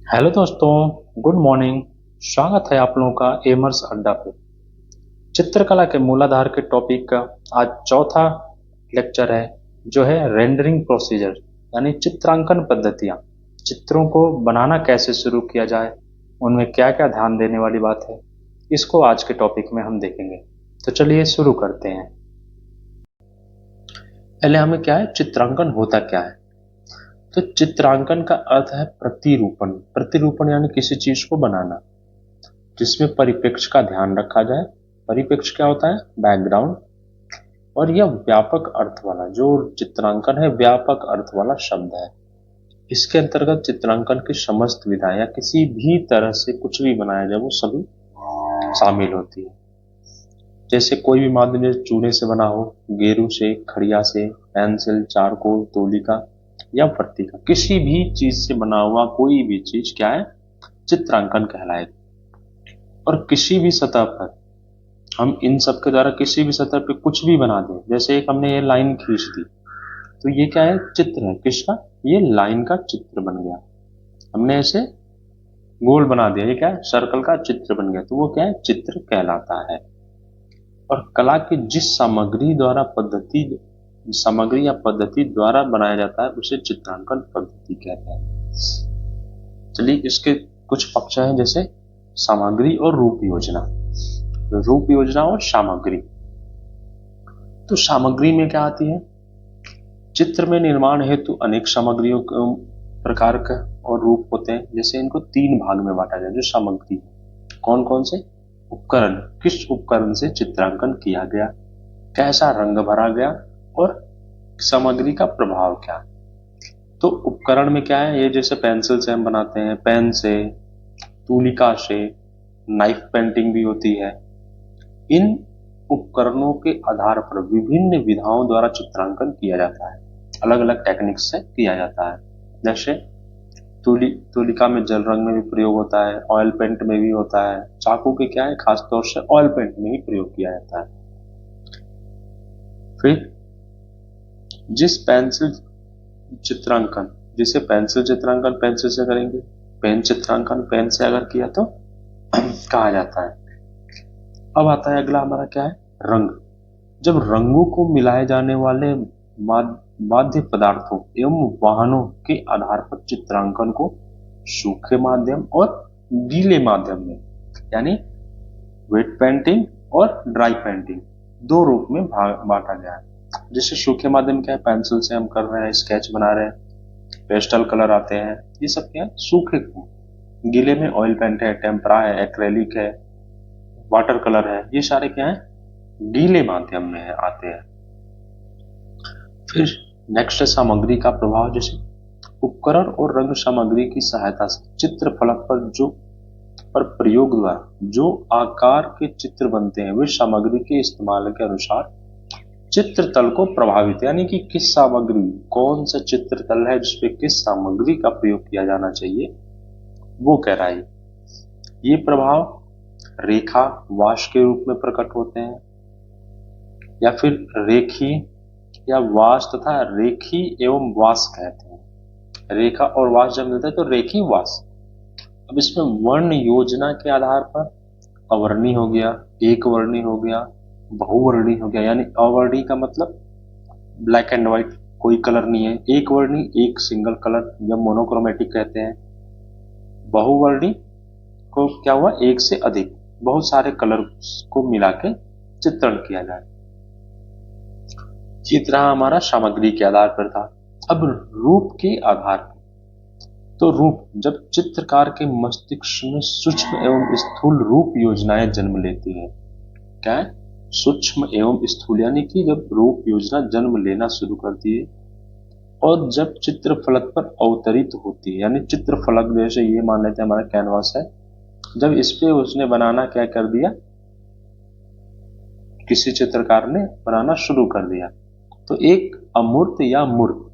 Hello दोस्तों, good morning. स्वागत है आप लोगों का एमर्स अड्डा पे। चित्रकला के मूलाधार के टॉपिक का आज चौथा लेक्चर है, जो है रेंडरिंग प्रोसीजर यानी चित्रांकन पद्धतियाँ। चित्रों को बनाना कैसे शुरू किया जाए, उनमें क्या क्या ध्यान देने वाली बात है, इसको आज के टॉपिक में हम देखेंगे। तो चलिए शुरू करते हैं। पहले हमें क्या है, चित्रांकन होता क्या है। तो चित्रांकन का अर्थ है प्रतिरूपण। प्रतिरूपण यानी किसी चीज को बनाना जिसमें परिप्रेक्ष्य का ध्यान रखा जाए। परिप्रेक्ष्य क्या होता है? बैकग्राउंड। और यह व्यापक अर्थ वाला जो चित्रांकन है, व्यापक अर्थ वाला शब्द है। इसके अंतर्गत चित्रांकन की समस्त विधाएं या किसी भी तरह से कुछ भी बनाया जाए वो सभी शामिल होती है। जैसे कोई भी माध्यम जैसे चूने से बना हो, गेरू से, खड़िया से, पेंसिल, चारकोल, तोलिका या पट्टिका, किसी भी चीज से बना हुआ कोई भी चीज क्या है, चित्रांकन कहलाएगा। और किसी भी सतह पर हम इन सब के द्वारा किसी भी सतह पे कुछ भी बना दें। जैसे एक हमने ये लाइन खींच दी, तो ये क्या है, चित्र है। किसका? ये लाइन का चित्र बन गया। हमने ऐसे गोल बना दिया, ये क्या है, सर्कल का चित्र बन गया, तो वो क्या है, चित्र कहलाता है। और कला की जिस सामग्री या पद्धति द्वारा बनाया जाता है उसे चित्रांकन पद्धति कहते हैं। चलिए इसके कुछ पक्ष हैं, जैसे सामग्री और रूप योजना। रूप योजना और सामग्री। तो सामग्री में क्या आती है? चित्र में निर्माण हेतु अनेक सामग्रियों प्रकार का और रूप होते हैं। जैसे इनको तीन भाग में बांटा जाए जो सामग्री है। कौन कौन से? उपकरण, किस उपकरण से चित्रांकन किया गया, कैसा रंग भरा गया, और सामग्री का प्रभाव क्या। तो उपकरण में क्या है, ये जैसे पेंसिल से हम बनाते हैं, पेन से, तूलिका से, नाइफ पेंटिंग भी होती है। इन उपकरणों के आधार पर विभिन्न विधाओं द्वारा चित्रांकन किया जाता है। अलग अलग टेक्निक्स से किया जाता है। जैसे तूलिका में जल रंग में भी प्रयोग होता है, ऑयल पेंट में भी होता है। चाकू के क्या है, खासतौर से ऑयल पेंट में ही प्रयोग किया जाता है। फिर जिस पेंसिल चित्रांकन जिसे पेंसिल चित्रांकन पेंसिल से करेंगे, पेन चित्रांकन पेन से अगर किया तो कहा जाता है। अब आता है अगला हमारा क्या है, रंग। जब रंगों को मिलाए जाने वाले माध्य पदार्थों एवं वाहनों के आधार पर चित्रांकन को सूखे माध्यम और गीले माध्यम में यानी वेट पेंटिंग और ड्राई पेंटिंग दो रूप में बांटा गया है। जैसे सूखे माध्यम क्या है, पेंसिल से हम कर रहे हैं, स्केच बना रहे हैं, पेस्टल कलर आते हैं, ये सब क्या है, सूखे को। गीले में ऑयल पेंट है, टेम्परा है, एक्रेलिक है, वाटर कलर है, ये सारे क्या है, गीले माध्यम में आते हैं। फिर नेक्स्ट है सामग्री का प्रभाव। जैसे उपकरण और रंग सामग्री की सहायता से चित्र फलक पर प्रयोग द्वारा जो आकार के चित्र बनते हैं वे सामग्री के इस्तेमाल के अनुसार चित्र तल को प्रभावित, यानी कि किस सामग्री, कौन सा चित्र तल है जिसपे किस सामग्री का प्रयोग किया जाना चाहिए, वो कह रहा है। ये प्रभाव रेखा वाश के रूप में प्रकट होते हैं, या फिर रेखी या वाश तथा रेखी एवं वास कहते हैं। रेखा और वास जब मिलता है तो रेखी वास। अब इसमें वर्ण योजना के आधार पर अवर्णी हो गया, एक वर्णी हो गया, बहुवर्णी हो गया। यानी अवर्णी का मतलब ब्लैक एंड व्हाइट, कोई कलर नहीं है। एक वर्णी एक सिंगल कलर, जब मोनोक्रोमेटिक कहते हैं। बहुवर्णी को क्या हुआ, एक से अधिक, बहुत सारे कलर को मिला के चित्रण किया जाए। चित्र हमारा सामग्री के आधार पर था। अब रूप के आधार पर, तो रूप, जब चित्रकार के मस्तिष्क में सूक्ष्म एवं स्थूल रूप योजनाएं जन्म लेती है। क्या है, सूक्ष्म एवं स्थूल, यानी कि जब रूप योजना जन्म लेना शुरू करती है और जब चित्र फलक पर अवतरित होती है। यानी चित्र फलक जैसे ये मान लेते हैं हमारा कैनवास है, जब इस पे उसने बनाना क्या कर दिया, किसी चित्रकार ने बनाना शुरू कर दिया, तो एक अमूर्त या मूर्त,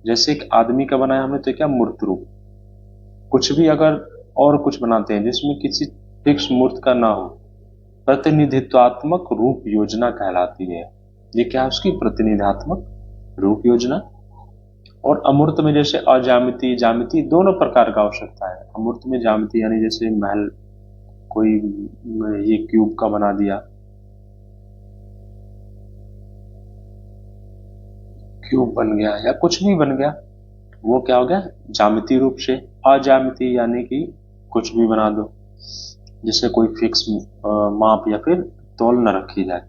जैसे एक आदमी का बनाया हमने तो क्या, मूर्त रूप। कुछ भी अगर और कुछ बनाते हैं जिसमें किसी फिक्स मूर्त का ना हो, प्रतिनिधित्वात्मक रूप योजना कहलाती है। ये क्या है, उसकी प्रतिनिधात्मक रूप योजना। और अमूर्त में जैसे अज्यामिति ज्यामिति दोनों प्रकार का हो सकता है। अमूर्त में ज्यामिति यानी जैसे महल कोई ये क्यूब का बना दिया, क्यूब बन गया या कुछ भी बन गया, वो क्या हो गया ज्यामिति रूप से। अज्यामिति यानी कि कुछ भी बना दो, जिसे कोई फिक्स माप या फिर तौल न रखी जाए,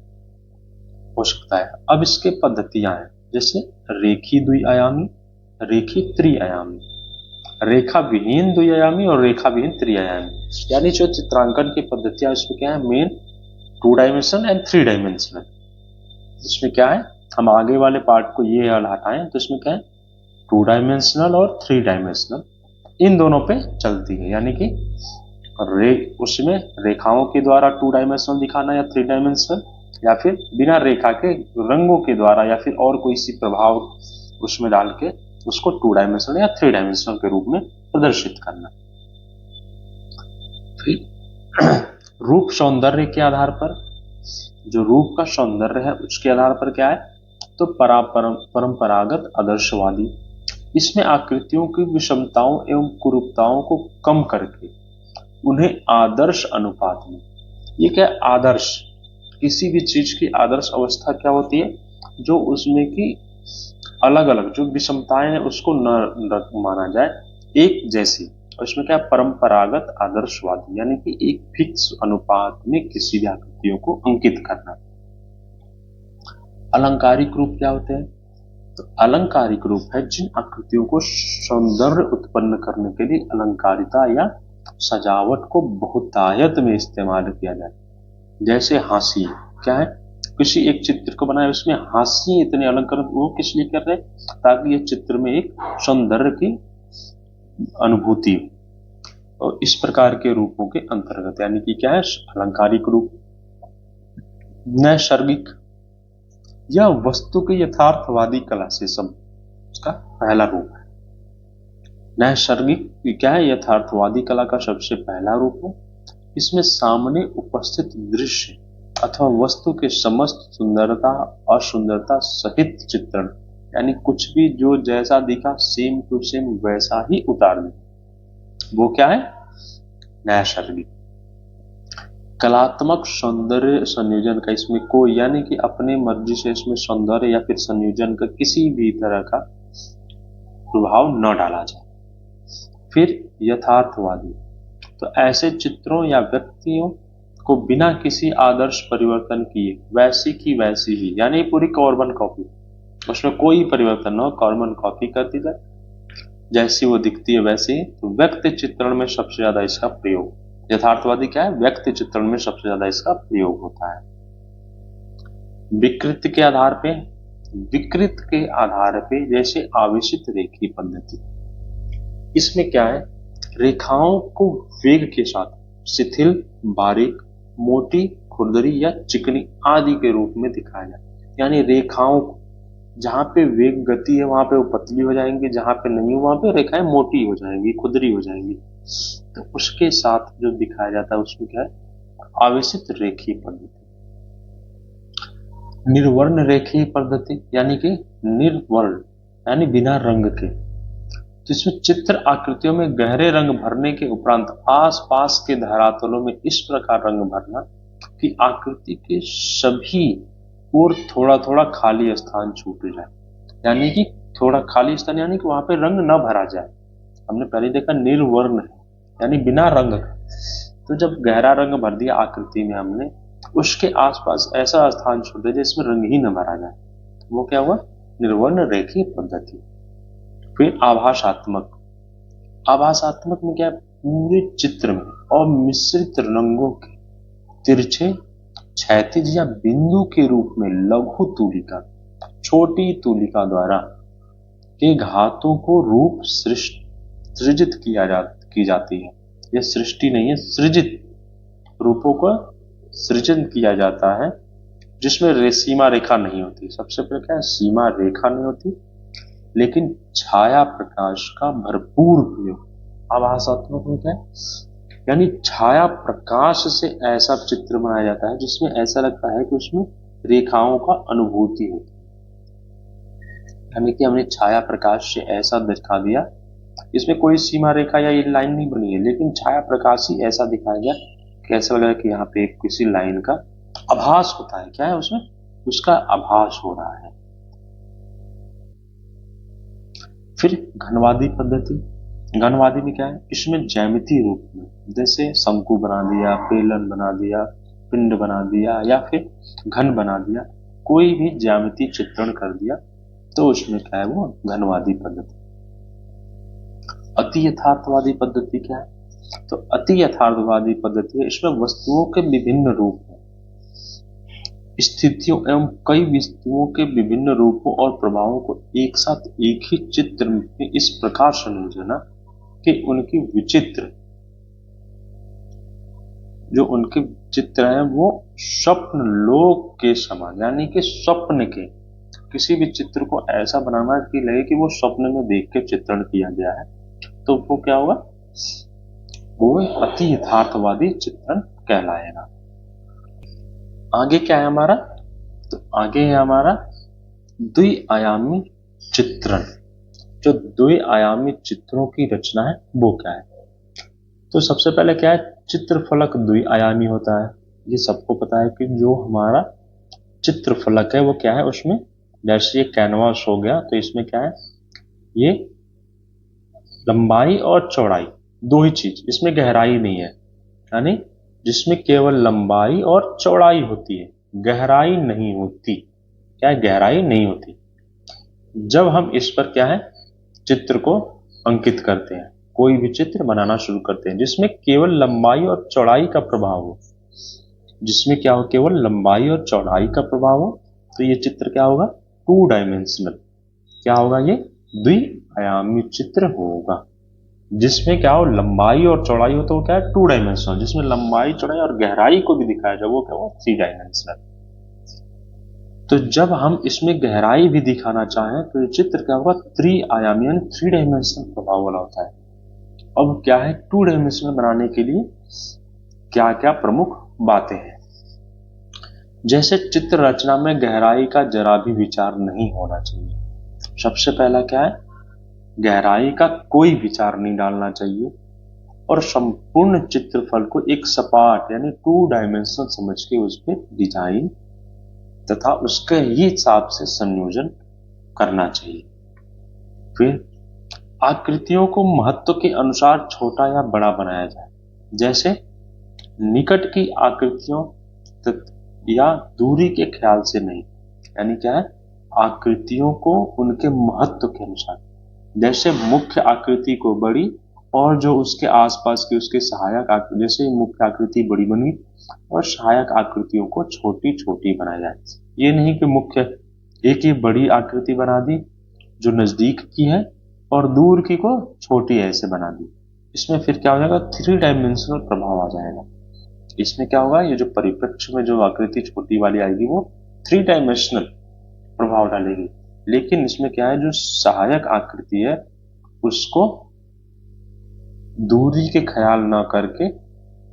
हो सकता है। अब इसके पद्धतियां हैं, जैसे रेखी द्विआयामी, रेखी त्रिआयामी, रेखा विहीन द्विआयामी और रेखा विहीन त्रिआयामी। यानी जो चित्रांकन की पद्धतियां उसमें क्या है, मेन 2 डायमेंशनल एंड 3 डायमेंशनल। इसमें क्या है, हम आगे वाले पार्ट को ये हटाएं तो इसमें क्या है 2 डायमेंशनल और 3 डायमेंशनल, इन दोनों पे चलती है। यानी कि उसमें रेखाओं के द्वारा 2 डायमेंशनल दिखाना या 3 डायमेंशनल, या फिर बिना रेखा के रंगों के द्वारा या फिर और कोई सी प्रभाव उसमें डाल के उसको 2 डायमेंशनल या 3 डायमेंशनल के रूप में प्रदर्शित करना। फिर रूप सौंदर्य के आधार पर, जो रूप का सौंदर्य है उसके आधार पर क्या है, तो परंपरागत आदर्शवादी, इसमें आकृतियों की विषमताओं एवं कुरूपताओं को कम करके उन्हें आदर्श अनुपात में, ये क्या है आदर्श, किसी भी चीज की आदर्श अवस्था क्या होती है, जो उसमें की अलग अलग जो विषमताएं हैं उसको न माना जाए, एक जैसी। और इसमें क्या परंपरागत आदर्शवादी, यानी कि एक फिक्स अनुपात में किसी भी आकृतियों को अंकित करना। अलंकारिक रूप क्या होते हैं, तो अलंकारिक रूप है जिन आकृतियों को सौंदर्य उत्पन्न करने के लिए अलंकारिता या सजावट को बहुतायत में इस्तेमाल किया जाए। जैसे हास्य, क्या है, किसी एक चित्र को बनाए उसमें हास्य इतने अलंकरण, वो किस लिए कर रहे हैं, ताकि ये चित्र में एक सौंदर्य की अनुभूति हो। और इस प्रकार के रूपों के अंतर्गत यानी कि क्या है अलंकारिक रूप। नैसर्गिक या वस्तु के यथार्थवादी कला से सब उसका पहला रूप है। नैसर्गिक क्या है, यथार्थवादी कला का सबसे पहला रूप है। इसमें सामने उपस्थित दृश्य अथवा वस्तु के समस्त सुंदरता असुंदरता सहित चित्रण, यानी कुछ भी जो जैसा दिखा सेम टू सेम वैसा ही उतार दे, वो क्या है नैसर्गिक। कलात्मक सौंदर्य संयोजन का इसमें कोई, यानी कि अपने मर्जी से इसमें सौंदर्य या फिर संयोजन का किसी भी तरह का प्रभाव न डाला जाए। फिर यथार्थवादी, तो ऐसे चित्रों या व्यक्तियों को बिना किसी आदर्श परिवर्तन किए वैसी की वैसी ही, यानी पूरी कार्बन कॉपी, उसमें कोई परिवर्तन न हो, कार्बन कॉपी कर दी जाए जैसी वो दिखती है वैसी ही। तो व्यक्ति चित्रण में सबसे ज्यादा इसका प्रयोग, यथार्थवादी क्या है, व्यक्ति चित्रण में सबसे ज्यादा इसका प्रयोग होता है। विकृत के आधार पे, विकृत के आधार पे जैसे आवेशित रेखी पद्धति, इसमें क्या है रेखाओं को वेग के साथ शिथिल, बारीक, मोटी, खुरदरी या चिकनी आदि के रूप में दिखाया जाए। यानी रेखाओं को जहां पे वेग गति है वहां पे वो पतली हो जाएंगी, जहां पे नहीं वहां पे रेखाएं मोटी हो जाएंगी, खुरदरी हो जाएंगी। तो उसके साथ जो दिखाया जाता है उसमें क्या है आवेशित रेखी पद्धति। निर्वर्ण रेखी पद्धति, यानी कि निर्वर्ण यानी बिना रंग के, जिसमें चित्र आकृतियों में गहरे रंग भरने के उपरांत आसपास के धरातलों में इस प्रकार रंग भरना कि आकृति के सभी और थोड़ा थोड़ा खाली स्थान छूट जाए। यानी कि थोड़ा खाली स्थान यानी कि वहां पे रंग न भरा जाए। हमने पहले देखा निर्वर्ण है यानी बिना रंग का, तो जब गहरा रंग भर दिया आकृति में हमने, उसके आसपास ऐसा स्थान छोड़ दिया जिसमें रंग ही न भरा जाए, वो क्या हुआ निर्वर्ण रेखी पद्धति। फिर आभासात्मक, आभासात्मक में क्या है पूरे चित्र में और मिश्रित रंगों के तिरछे, क्षैतिज या बिंदु के रूप में लघु तूलिका, छोटी तूलिका द्वारा के घातों को रूप सृजित की जाती है। यह सृष्टि नहीं है, सृजित रूपों का सृजन किया जाता है, जिसमें सीमा रेखा नहीं होती। सबसे पहले क्या है सीमा रेखा नहीं होती, लेकिन छाया प्रकाश का भरपूर प्रयोग। आभासात्मक में क्या है, यानी छाया प्रकाश से ऐसा चित्र बनाया जाता है जिसमें ऐसा लगता है कि उसमें रेखाओं का अनुभूति होती है। यानी कि हमने छाया प्रकाश से ऐसा दिखा दिया, इसमें कोई सीमा रेखा या ये लाइन नहीं बनी है, लेकिन छाया प्रकाश ही ऐसा दिखाया गया कि ऐसा लग रहा है कि यहाँ पे किसी लाइन का आभास होता है। क्या है उसमें? उसका आभास हो रहा है। फिर घनवादी पद्धति। घनवादी में क्या है? इसमें ज्यामितीय रूप में, जैसे शंकु बना दिया, बेलन बना दिया, पिंड बना दिया, या फिर घन बना दिया, कोई भी ज्यामितीय चित्रण कर दिया, तो उसमें क्या है? वो घनवादी पद्धति। अति यथार्थवादी पद्धति क्या है? तो अति यथार्थवादी पद्धति है, इसमें वस्तुओं के विभिन्न रूप, स्थितियों एवं कई वस्तुओं के विभिन्न रूपों और प्रभावों को एक साथ एक ही चित्र में इस प्रकार संयोजना कि उनकी विचित्र, जो उनके चित्र हैं वो स्वप्न लोक के समान, यानी कि स्वप्न के, किसी भी चित्र को ऐसा बनाना कि लगे कि वो स्वप्न में देख के चित्रण किया गया है, तो वो क्या होगा? वो अति यथार्थवादी चित्रण कहलाएगा। आगे क्या है हमारा? तो आगे है हमारा द्विआयामी चित्रण। जो द्विआयामी चित्रों की रचना है वो क्या है? तो सबसे पहले क्या है? चित्रफलक द्विआयामी होता है। ये सबको पता है कि जो हमारा चित्रफलक है वो क्या है? उसमें जैसे ये कैनवास हो गया, तो इसमें क्या है? ये लंबाई और चौड़ाई दो ही चीज, इसमें गहराई नहीं है, यानी जिसमें केवल लंबाई और चौड़ाई होती है, गहराई नहीं होती। क्या है? गहराई नहीं होती। जब हम इस पर क्या है? चित्र को अंकित करते हैं, कोई भी चित्र बनाना शुरू करते हैं जिसमें केवल लंबाई और चौड़ाई का प्रभाव हो, जिसमें क्या हो? केवल लंबाई और चौड़ाई का प्रभाव हो, तो ये चित्र क्या होगा? 2 डायमेंशनल। क्या होगा? ये द्विआयामी चित्र होगा, जिसमें क्या हो? लंबाई और चौड़ाई हो, तो वो क्या है? 2 डायमेंशनल। जिसमें लंबाई, चौड़ाई और गहराई को भी दिखाया जाए, वो क्या हो? 3 डायमेंशनल। तो जब हम इसमें गहराई भी दिखाना चाहें तो ये चित्र क्या होगा? 3 आयामी, यानी 3 डायमेंशनल प्रभाव वाला होता है। अब क्या है? 2 डायमेंशनल बनाने के लिए क्या क्या प्रमुख बातें हैं? जैसे चित्र रचना में गहराई का जरा भी विचार नहीं होना चाहिए। सबसे पहला क्या है? गहराई का कोई विचार नहीं डालना चाहिए, और संपूर्ण चित्रफल को एक सपाट यानी 2 डायमेंशनल समझ के उस पर डिजाइन तथा उसके ही हिसाब से संयोजन करना चाहिए। फिर आकृतियों को महत्व के अनुसार छोटा या बड़ा बनाया जाए, जैसे निकट की आकृतियों या दूरी के ख्याल से नहीं, यानी क्या है? आकृतियों को उनके महत्व के अनुसार, जैसे मुख्य आकृति को बड़ी और जो उसके आसपास की उसके सहायक आकृति, जैसे मुख्य आकृति बड़ी बनी और सहायक आकृतियों को छोटी छोटी बनाया जाए। ये नहीं कि मुख्य एक ही बड़ी आकृति बना दी जो नजदीक की है और दूर की को छोटी ऐसे बना दी। इसमें फिर क्या हो जाएगा? 3 डायमेंशनल प्रभाव आ जाएगा। इसमें क्या होगा? ये जो परिप्रेक्ष्य में जो आकृति छोटी वाली आएगी वो 3 डायमेंशनल प्रभाव डालेगी, लेकिन इसमें क्या है? जो सहायक आकृति है उसको दूरी के ख्याल न करके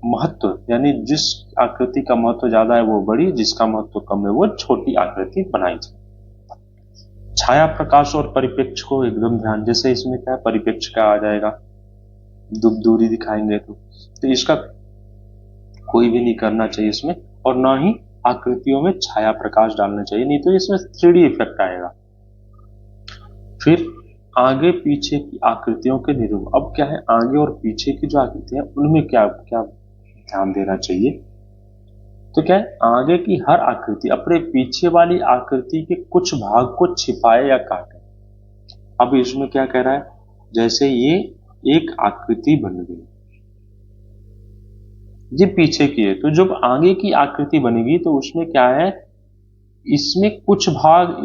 महत्व, यानी जिस आकृति का महत्व ज्यादा है वो बड़ी, जिसका महत्व कम है वो छोटी आकृति बनाई जाए। छाया प्रकाश और परिप्रेक्ष्य को एकदम ध्यान, जैसे इसमें क्या है? परिप्रेक्ष्य का आ जाएगा, दूरी दिखाएंगे तो इसका कोई भी नहीं करना चाहिए इसमें, और ना ही आकृतियों में छाया प्रकाश डालना चाहिए, नहीं तो इसमें 3D इफेक्ट आएगा। फिर आगे पीछे की आकृतियों के निरूपण। अब क्या है? आगे और पीछे की जो आकृतियां उनमें क्या क्या ध्यान देना चाहिए? तो क्या है? आगे की हर आकृति अपने पीछे वाली आकृति के कुछ भाग को छिपाए या काटे। अब इसमें क्या कह रहा है? जैसे ये एक आकृति बन गई, ये पीछे की है, तो जब आगे की आकृति बनेगी तो उसमें क्या है? इसमें कुछ भाग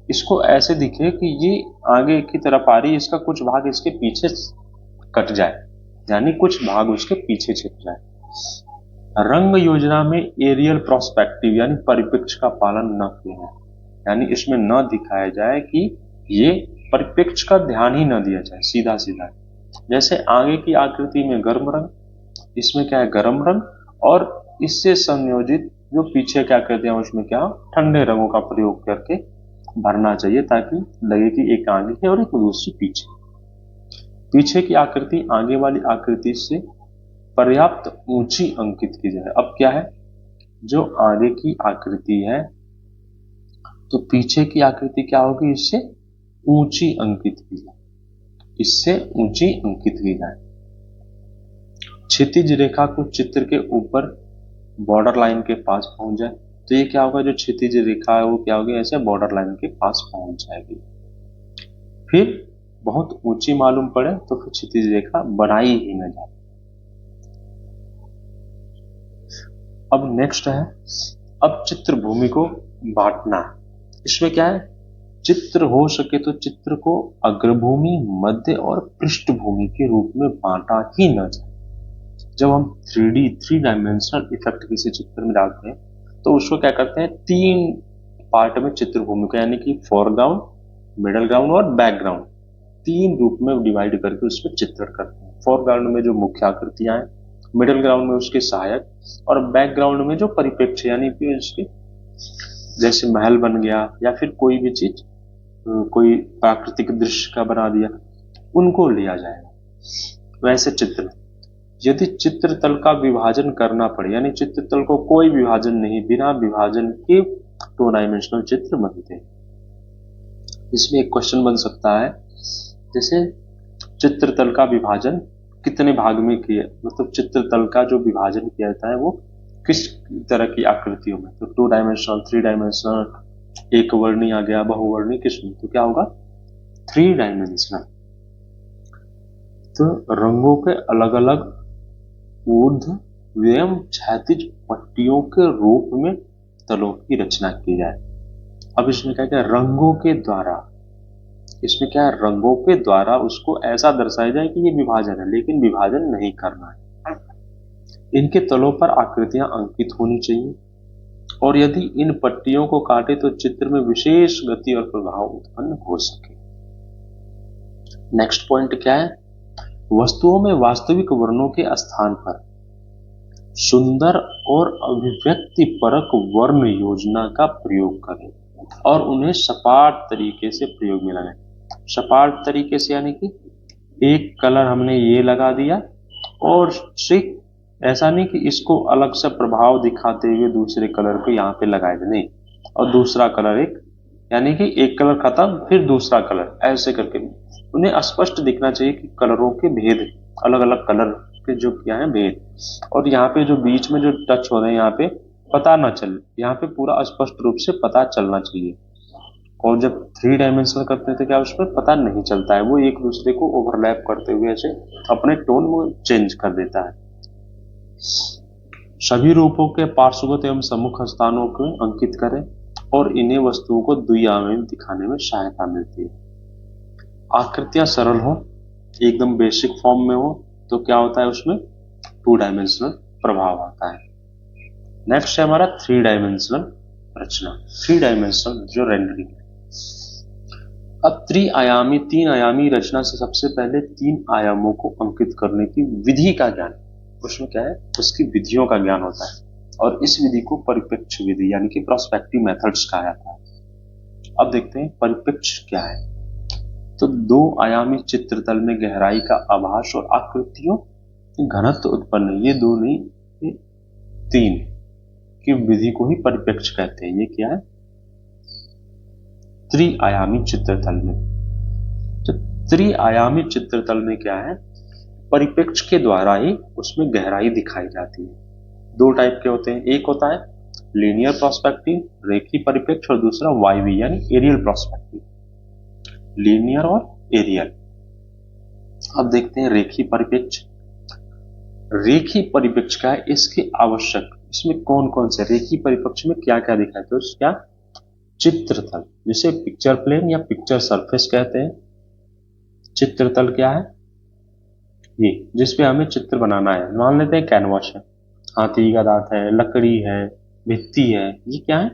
इसको ऐसे दिखे कि ये आगे की तरफ आ रही है, इसका कुछ भाग इसके पीछे कट जाए, यानी कुछ भाग उसके पीछे छिप जाए। रंग योजना में एरियल प्रोस्पेक्टिव यानी परिप्रेक्ष्य का पालन न किया, यानी इसमें न दिखाया जाए कि ये परिप्रेक्ष्य का ध्यान ही न दिया जाए, सीधा सीधा। जैसे आगे की आकृति में गर्म रंग, इसमें क्या है? गर्म रंग, और इससे संयोजित जो पीछे क्या कहते हैं उसमें क्या? ठंडे रंगों का प्रयोग करके भरना चाहिए ताकि लगे कि एक आगे है और एक दूसरी पीछे। पीछे की आकृति आगे वाली आकृति से पर्याप्त ऊंची अंकित की जाए। अब क्या है, जो आगे की आकृति है तो पीछे की आकृति क्या होगी, इससे ऊंची अंकित की जाए, इससे ऊंची अंकित की जाए। क्षितिज रेखा को चित्र के ऊपर बॉर्डर लाइन के पास पहुंच जाए तो ये क्या होगा, जो क्षितिज रेखा है वो क्या होगी, ऐसे बॉर्डर लाइन के पास पहुंच जाएगी। फिर बहुत ऊंची मालूम पड़े तो फिर क्षितिज रेखा बनाई ही न जाए। अब नेक्स्ट है, अब चित्र भूमि को बांटना। इसमें क्या है, चित्र हो सके तो चित्र को अग्रभूमि, मध्य और पृष्ठभूमि के रूप में बांटा ही न जाए। जब हम 3D, 3 डायमेंशनल इफेक्ट किसी चित्र में डालते हैं तो उसको क्या करते हैं, 3 पार्ट में चित्र भूमि को, यानी कि फोरग्राउंड, मिडल ग्राउंड और बैकग्राउंड, 3 रूप में डिवाइड करके उसमें चित्रण करते हैं। फोरग्राउंड में जो मुख्य आकृतियां हैं, मिडिल ग्राउंड में उसके सहायक, और बैकग्राउंड में जो परिप्रेक्ष्य यानी कि उसके जैसे महल बन गया या फिर कोई भी चीज, कोई प्राकृतिक दृश्य का बना दिया, उनको लिया जाएगा। वैसे चित्र, यदि चित्र तल का विभाजन करना पड़े, यानी चित्र तल को कोई विभाजन नहीं, बिना विभाजन के 2 डायमेंशनल चित्र बनते हैं। इसमें एक क्वेश्चन बन सकता है, जैसे चित्र तल का विभाजन कितने भाग में किया, मतलब चित्र तल का जो विभाजन किया जाता है वो किस तरह की आकृतियों में, तो 2 डायमेंशनल, 3 डायमेंशनल, एक वर्णी आ गया, बहुवर्णी किसमें, तो क्या होगा 3 डायमेंशनल। तो रंगों के अलग अलग ऊर्ध्व एवं क्षैतिज पट्टियों के रूप में तलों की रचना की जाए। अब इसमें क्या है, रंगों के द्वारा, इसमें क्या है, रंगों के द्वारा उसको ऐसा दर्शाया जाए कि ये विभाजन है, लेकिन विभाजन नहीं करना है। इनके तलों पर आकृतियां अंकित होनी चाहिए, और यदि इन पट्टियों को काटे तो चित्र में विशेष गति और प्रभाव उत्पन्न हो सके। नेक्स्ट पॉइंट क्या है, वस्तुओं में वास्तविक वर्णों के स्थान पर सुंदर और अभिव्यक्ति परक वर्ण योजना का प्रयोग करें और उन्हें सपाट तरीके से प्रयोग में लगाएं। सपाट तरीके से यानी कि एक कलर हमने ये लगा दिया और सिर्फ ऐसा नहीं कि इसको अलग से प्रभाव दिखाते हुए दूसरे कलर को यहाँ पे लगाए, नहीं, और दूसरा कलर एक, यानी कि एक कलर खत्म फिर दूसरा कलर, ऐसे करके उन्हें स्पष्ट दिखना चाहिए कि कलरों के भेद, अलग अलग कलर के जो क्या है भेद, और यहाँ पे जो बीच में जो टच हो रहे हैं यहाँ पे पता ना चले, यहाँ पे पूरा स्पष्ट रूप से पता चलना चाहिए। और जब 3 डायमेंशनल करते हैं तो क्या उसमें पता नहीं चलता है, वो एक दूसरे को ओवरलैप करते हुए ऐसे अपने टोन को चेंज कर देता है। सभी रूपों के पार्श्वगत एवं सम्मुख स्थानों को अंकित करें और इन्हें वस्तुओं को द्विआयामी में दिखाने में सहायता मिलती है। आकृतियां सरल हो, एकदम बेसिक फॉर्म में हो तो क्या होता है, उसमें 2 डायमेंशनल प्रभाव आता है। नेक्स्ट है हमारा 3 डायमेंशनल रचना, 3 डायमेंशनल जो रेंडरिंग है। अब 3 आयामी रचना से सबसे पहले 3 आयामों को अंकित करने की विधि का ज्ञान, उसमें क्या है, उसकी विधियों का ज्ञान होता है, और इस विधि को परिप्रेक्ष्य विधि यानी कि प्रोस्पेक्टिव मेथड्स कहा जाता है। अब देखते हैं परिप्रेक्ष्य क्या है। तो 2 आयामी चित्र तल में गहराई का आभास और आकृतियों घनत्व उत्पन्न, ये 2 नहीं, ये 3 की विधि को ही परिप्रेक्ष्य कहते हैं। ये क्या है, 3 आयामी चित्रतल में। तो 3 आयामी चित्रतल में क्या है, परिप्रेक्ष्य के द्वारा ही उसमें गहराई दिखाई जाती है। 2 टाइप के होते हैं, एक होता है लीनियर प्रोस्पेक्टिव, रेखी परिप्रेक्ष्य, और दूसरा वायवी यानी एरियल प्रोस्पेक्टिव, लीनियर और एरियल। अब देखते हैं रेखी परिप्रेक्ष्य। रेखी परिप्रेक्ष्य क्या है, इसके आवश्यक, इसमें कौन कौन से, रेखी परिप्रेक्ष्य में क्या क्या दिखाई, तो क्या, चित्रतल जिसे पिक्चर प्लेन या पिक्चर सरफेस कहते हैं। चित्रतल क्या है, ये जिसपे हमें चित्र बनाना है। मान लेते हैं कैनवास है, हाथी का दांत है, लकड़ी है, भित्ति है, ये क्या है,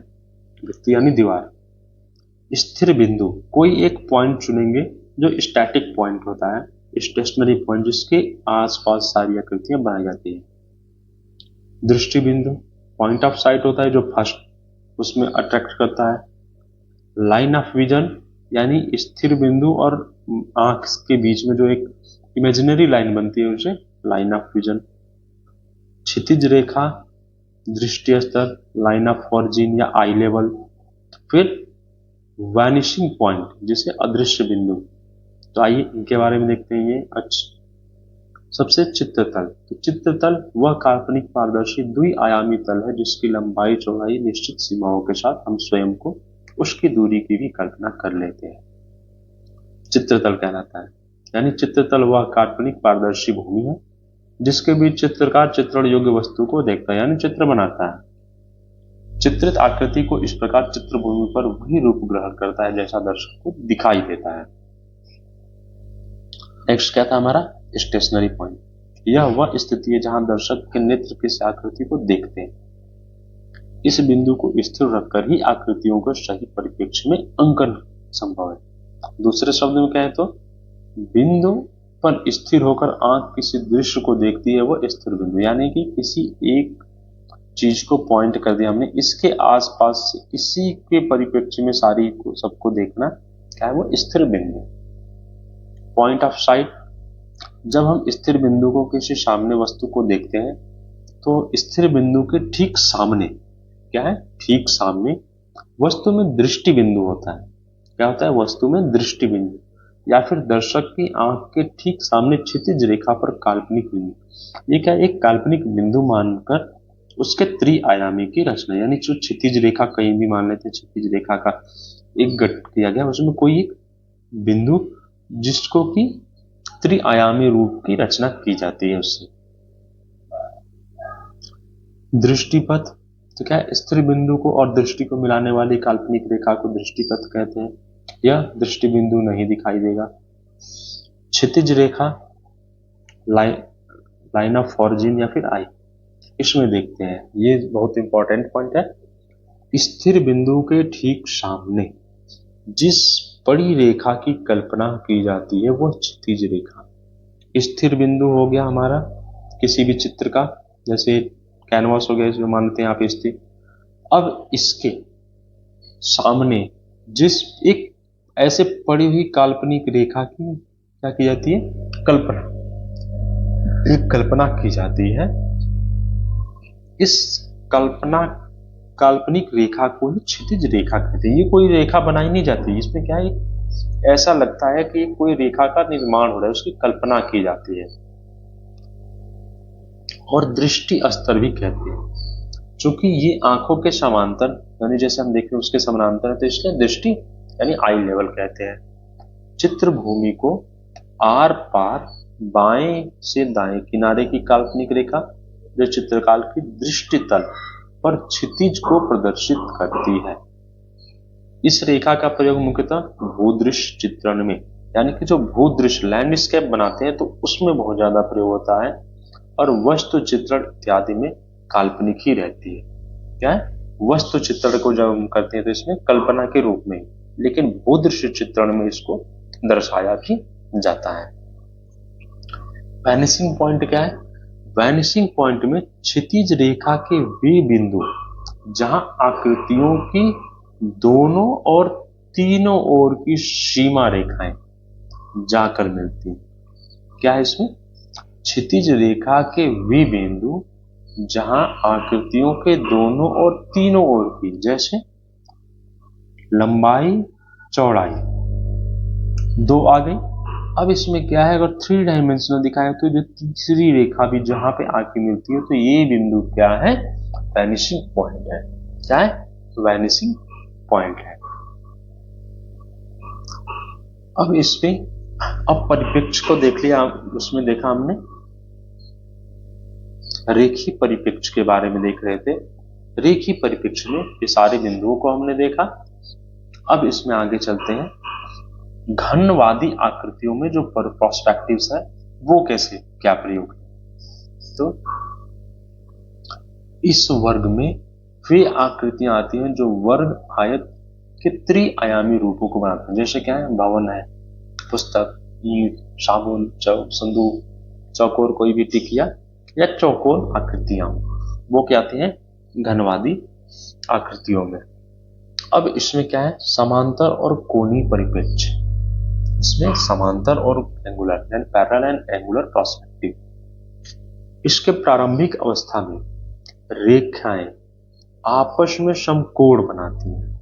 भित्ति यानी दीवार। स्थिर बिंदु, कोई एक पॉइंट चुनेंगे जो स्टैटिक पॉइंट होता है, स्टेशनरी पॉइंट जिसके आसपास सारी आकृतियां बनाई जाती है। दृष्टि बिंदु, पॉइंट ऑफ साइट होता है जो फर्स्ट उसमें अट्रैक्ट करता है। लाइन ऑफ विजन यानी स्थिर बिंदु और आंख के बीच में जो एक इमेजिनरी लाइन बनती है उसे लाइन ऑफ विजन। क्षितिज रेखा, दृष्टि स्तर, लाइन ऑफ ऑरिजिन या आई लेवल। फिर वैनिशिंग पॉइंट जिसे अदृश्य बिंदु। तो आइए इनके बारे में देखते हैं। ये अच्छा, सबसे चित्रतल। तो चित्रतल वह काल्पनिक पारदर्शी द्विआयामी तल है जिसकी लंबाई चौड़ाई निश्चित सीमाओं के साथ हम स्वयं को उसकी दूरी की भी कल्पना कर लेते हैं, चित्रतल कहलाता है। यानी चित्रतल वह काल्पनिक पारदर्शी भूमि है जिसके बीच चित्रकार चित्रण योग्य वस्तु को देखता है, यानी चित्र बनाता है। चित्रित आकृति को इस प्रकार चित्रभूमि पर वही रूप ग्रहण करता है जैसा दर्शक को दिखाई देता है। नेक्स्ट क्या था हमारा? Stationary point. यह वह स्थिति है जहां दर्शक के नेत्र किसी आकृति को देखते हैं। इस बिंदु को स्थिर रखकर ही आकृतियों को सही परिप्रेक्ष्य में अंकन संभव है। दूसरे शब्द में कहें तो बिंदु पर स्थिर होकर आंख किसी दृश्य को देखती है, वह स्थिर बिंदु। यानी कि किसी एक चीज को पॉइंट कर दिया हमने, इसके आसपास से इसी के परिप्रेक्ष्य में सारी को सबको देखना, क्या है वो? स्थिर बिंदु। पॉइंट ऑफ साइट, जब हम स्थिर बिंदु को किसी सामने वस्तु को देखते हैं तो स्थिर बिंदु के ठीक सामने क्या है? ठीक सामने वस्तु में दृष्टि बिंदु होता है। क्या होता है? वस्तु में दृष्टि बिंदु, या फिर दर्शक की आंख के ठीक सामने क्षितिज रेखा पर काल्पनिक बिंदु। ये क्या? एक काल्पनिक बिंदु मानकर उसके त्रिआयामी की रचना, यानी जो क्षितिज रेखा कहीं भी मान लेते हैं, क्षितिज रेखा का एक गठ किया गया, उसमें कोई एक बिंदु जिसको कि त्रिआयामी रूप की रचना की जाती है उससे। दृष्टिपथ, तो क्या है? स्थिर बिंदु को और दृष्टि को मिलाने वाली काल्पनिक रेखा को दृष्टिपथ कहते हैं। यह दृष्टि बिंदु नहीं दिखाई देगा। क्षितिज रेखा, लाइन ऑफ ऑरिजिन या फिर आई, इसमें देखते हैं। ये बहुत इंपॉर्टेंट पॉइंट है। स्थिर बिंदु के ठीक सामने जिस बड़ी रेखा की कल्पना की जाती है वह क्षितिज रेखा। स्थिर बिंदु हो गया हमारा किसी भी चित्र का, जैसे कैनवास हो गया जो मानते हैं आप स्थिर। अब इसके सामने जिस एक ऐसे पड़ी हुई काल्पनिक रेखा की क्या की जाती है? कल्पना, एक कल्पना की जाती है। इस कल्पना काल्पनिक रेखा को ही क्षितिज रेखा कहते हैं। ये कोई रेखा बनाई नहीं जाती, इसमें क्या है? ऐसा लगता है कि कोई रेखा का निर्माण हो रहा है, उसकी कल्पना की जाती है। और दृष्टि स्तर भी कहते हैं, क्योंकि ये आंखों के समांतर, यानी जैसे हम देख रहे हैं उसके समानांतर है, तो इसलिए दृष्टि यानी आई लेवल कहते हैं। चित्र भूमि को आर पार बाएं से दाएं किनारे की काल्पनिक रेखा जो चित्रकार की दृष्टि तल पर क्षितिज को प्रदर्शित करती है। इस रेखा का प्रयोग मुख्यतः भूदृश्य चित्रण में, यानी कि जो भूदृश्य लैंडस्केप बनाते हैं तो उसमें बहुत ज्यादा प्रयोग होता है, और वस्तु चित्रण इत्यादि में काल्पनिक ही रहती है। क्या है? वस्तु चित्रण को जब हम करते हैं तो इसमें कल्पना के रूप में, लेकिन भूदृश्य चित्रण में इसको दर्शाया भी जाता है। वैनिशिंग पॉइंट क्या है? वैनिशिंग पॉइंट में क्षितिज रेखा के वे बिंदु जहां आकृतियों की दोनों और तीनों ओर की सीमा रेखाएं जाकर मिलती हैं। क्या है इसमें? क्षितिज रेखा के वे बिंदु जहां आकृतियों के दोनों और तीनों ओर की, जैसे लंबाई चौड़ाई दो आ गई। अब इसमें क्या है? अगर 3 डायमेंशनल दिखाया तो जो तीसरी रेखा भी जहां पे आके मिलती है, तो ये बिंदु क्या है? वैनिशिंग पॉइंट है। क्या है? वैनिशिंग पॉइंट है। अब इसमें अब परिप्रेक्ष्य को देख लिया, उसमें देखा हमने रेखी परिप्रेक्ष्य के बारे में देख रहे थे। रेखी परिप्रेक्ष्य में ये सारे बिंदुओं को हमने देखा। अब इसमें आगे चलते हैं। घनवादी आकृतियों में जो पर्सपेक्टिव्स है वो कैसे, क्या प्रयोग है? तो इस वर्ग में वे आकृतियां आती हैं जो वर्ग आयत के त्रिआयामी रूपों को बनाते हैं। जैसे क्या है? भवन है, पुस्तक, ईंट, साबुन, संदूक, चौकोर कोई भी टिकिया या चौकोर आकृतियां, वो क्या आती हैं? घनवादी आकृतियों में। अब इसमें क्या है, समांतर और कोणीय परिप्रेक्ष्य। इसमें समांतर और एंगुलर यानी पैरेलल एंड एंगुलर पर्सपेक्टिव। इसके प्रारंभिक अवस्था में रेखाएं आपस में समकोण बनाती हैं,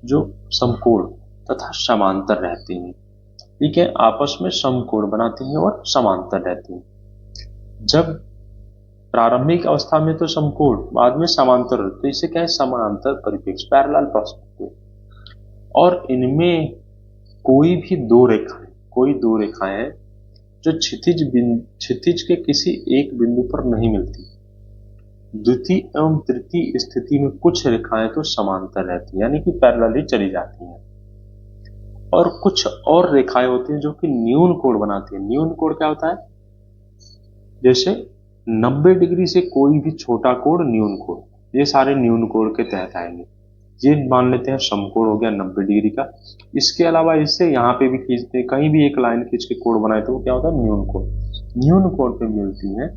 जो समकोण तथा समांतर रहती हैं। ठीक है, आपस में समकोण बनाती हैं और समांतर रहती हैं। जब प्रारंभिक अवस्था में तो समकोण, बाद में समांतर, तो इसे क्या है, समांतर परिप्रेक्ष्य, पैरेलल पर्सपेक्टिव। और इनमें कोई दो रेखाएं जो क्षितिज के किसी एक बिंदु पर नहीं मिलती। द्वितीय एवं तृतीय स्थिति में कुछ रेखाएं तो समांतर रहती हैं, यानी कि पैरेलल ही चली जाती हैं, और कुछ और रेखाएं होती हैं जो कि न्यून कोण बनाती हैं। न्यून कोण क्या होता है, जैसे 90 डिग्री से कोई भी छोटा कोण न्यून कोण, ये सारे न्यून कोण के तहत आएंगे। ये मान लेते हैं समकोण हो गया 90 डिग्री का। इसके अलावा इससे यहाँ पे भी खींचते हैं, कहीं भी एक लाइन खींच के कोण बनाए तो वो क्या होता है, न्यून कोण। न्यून कोण पे मिलती है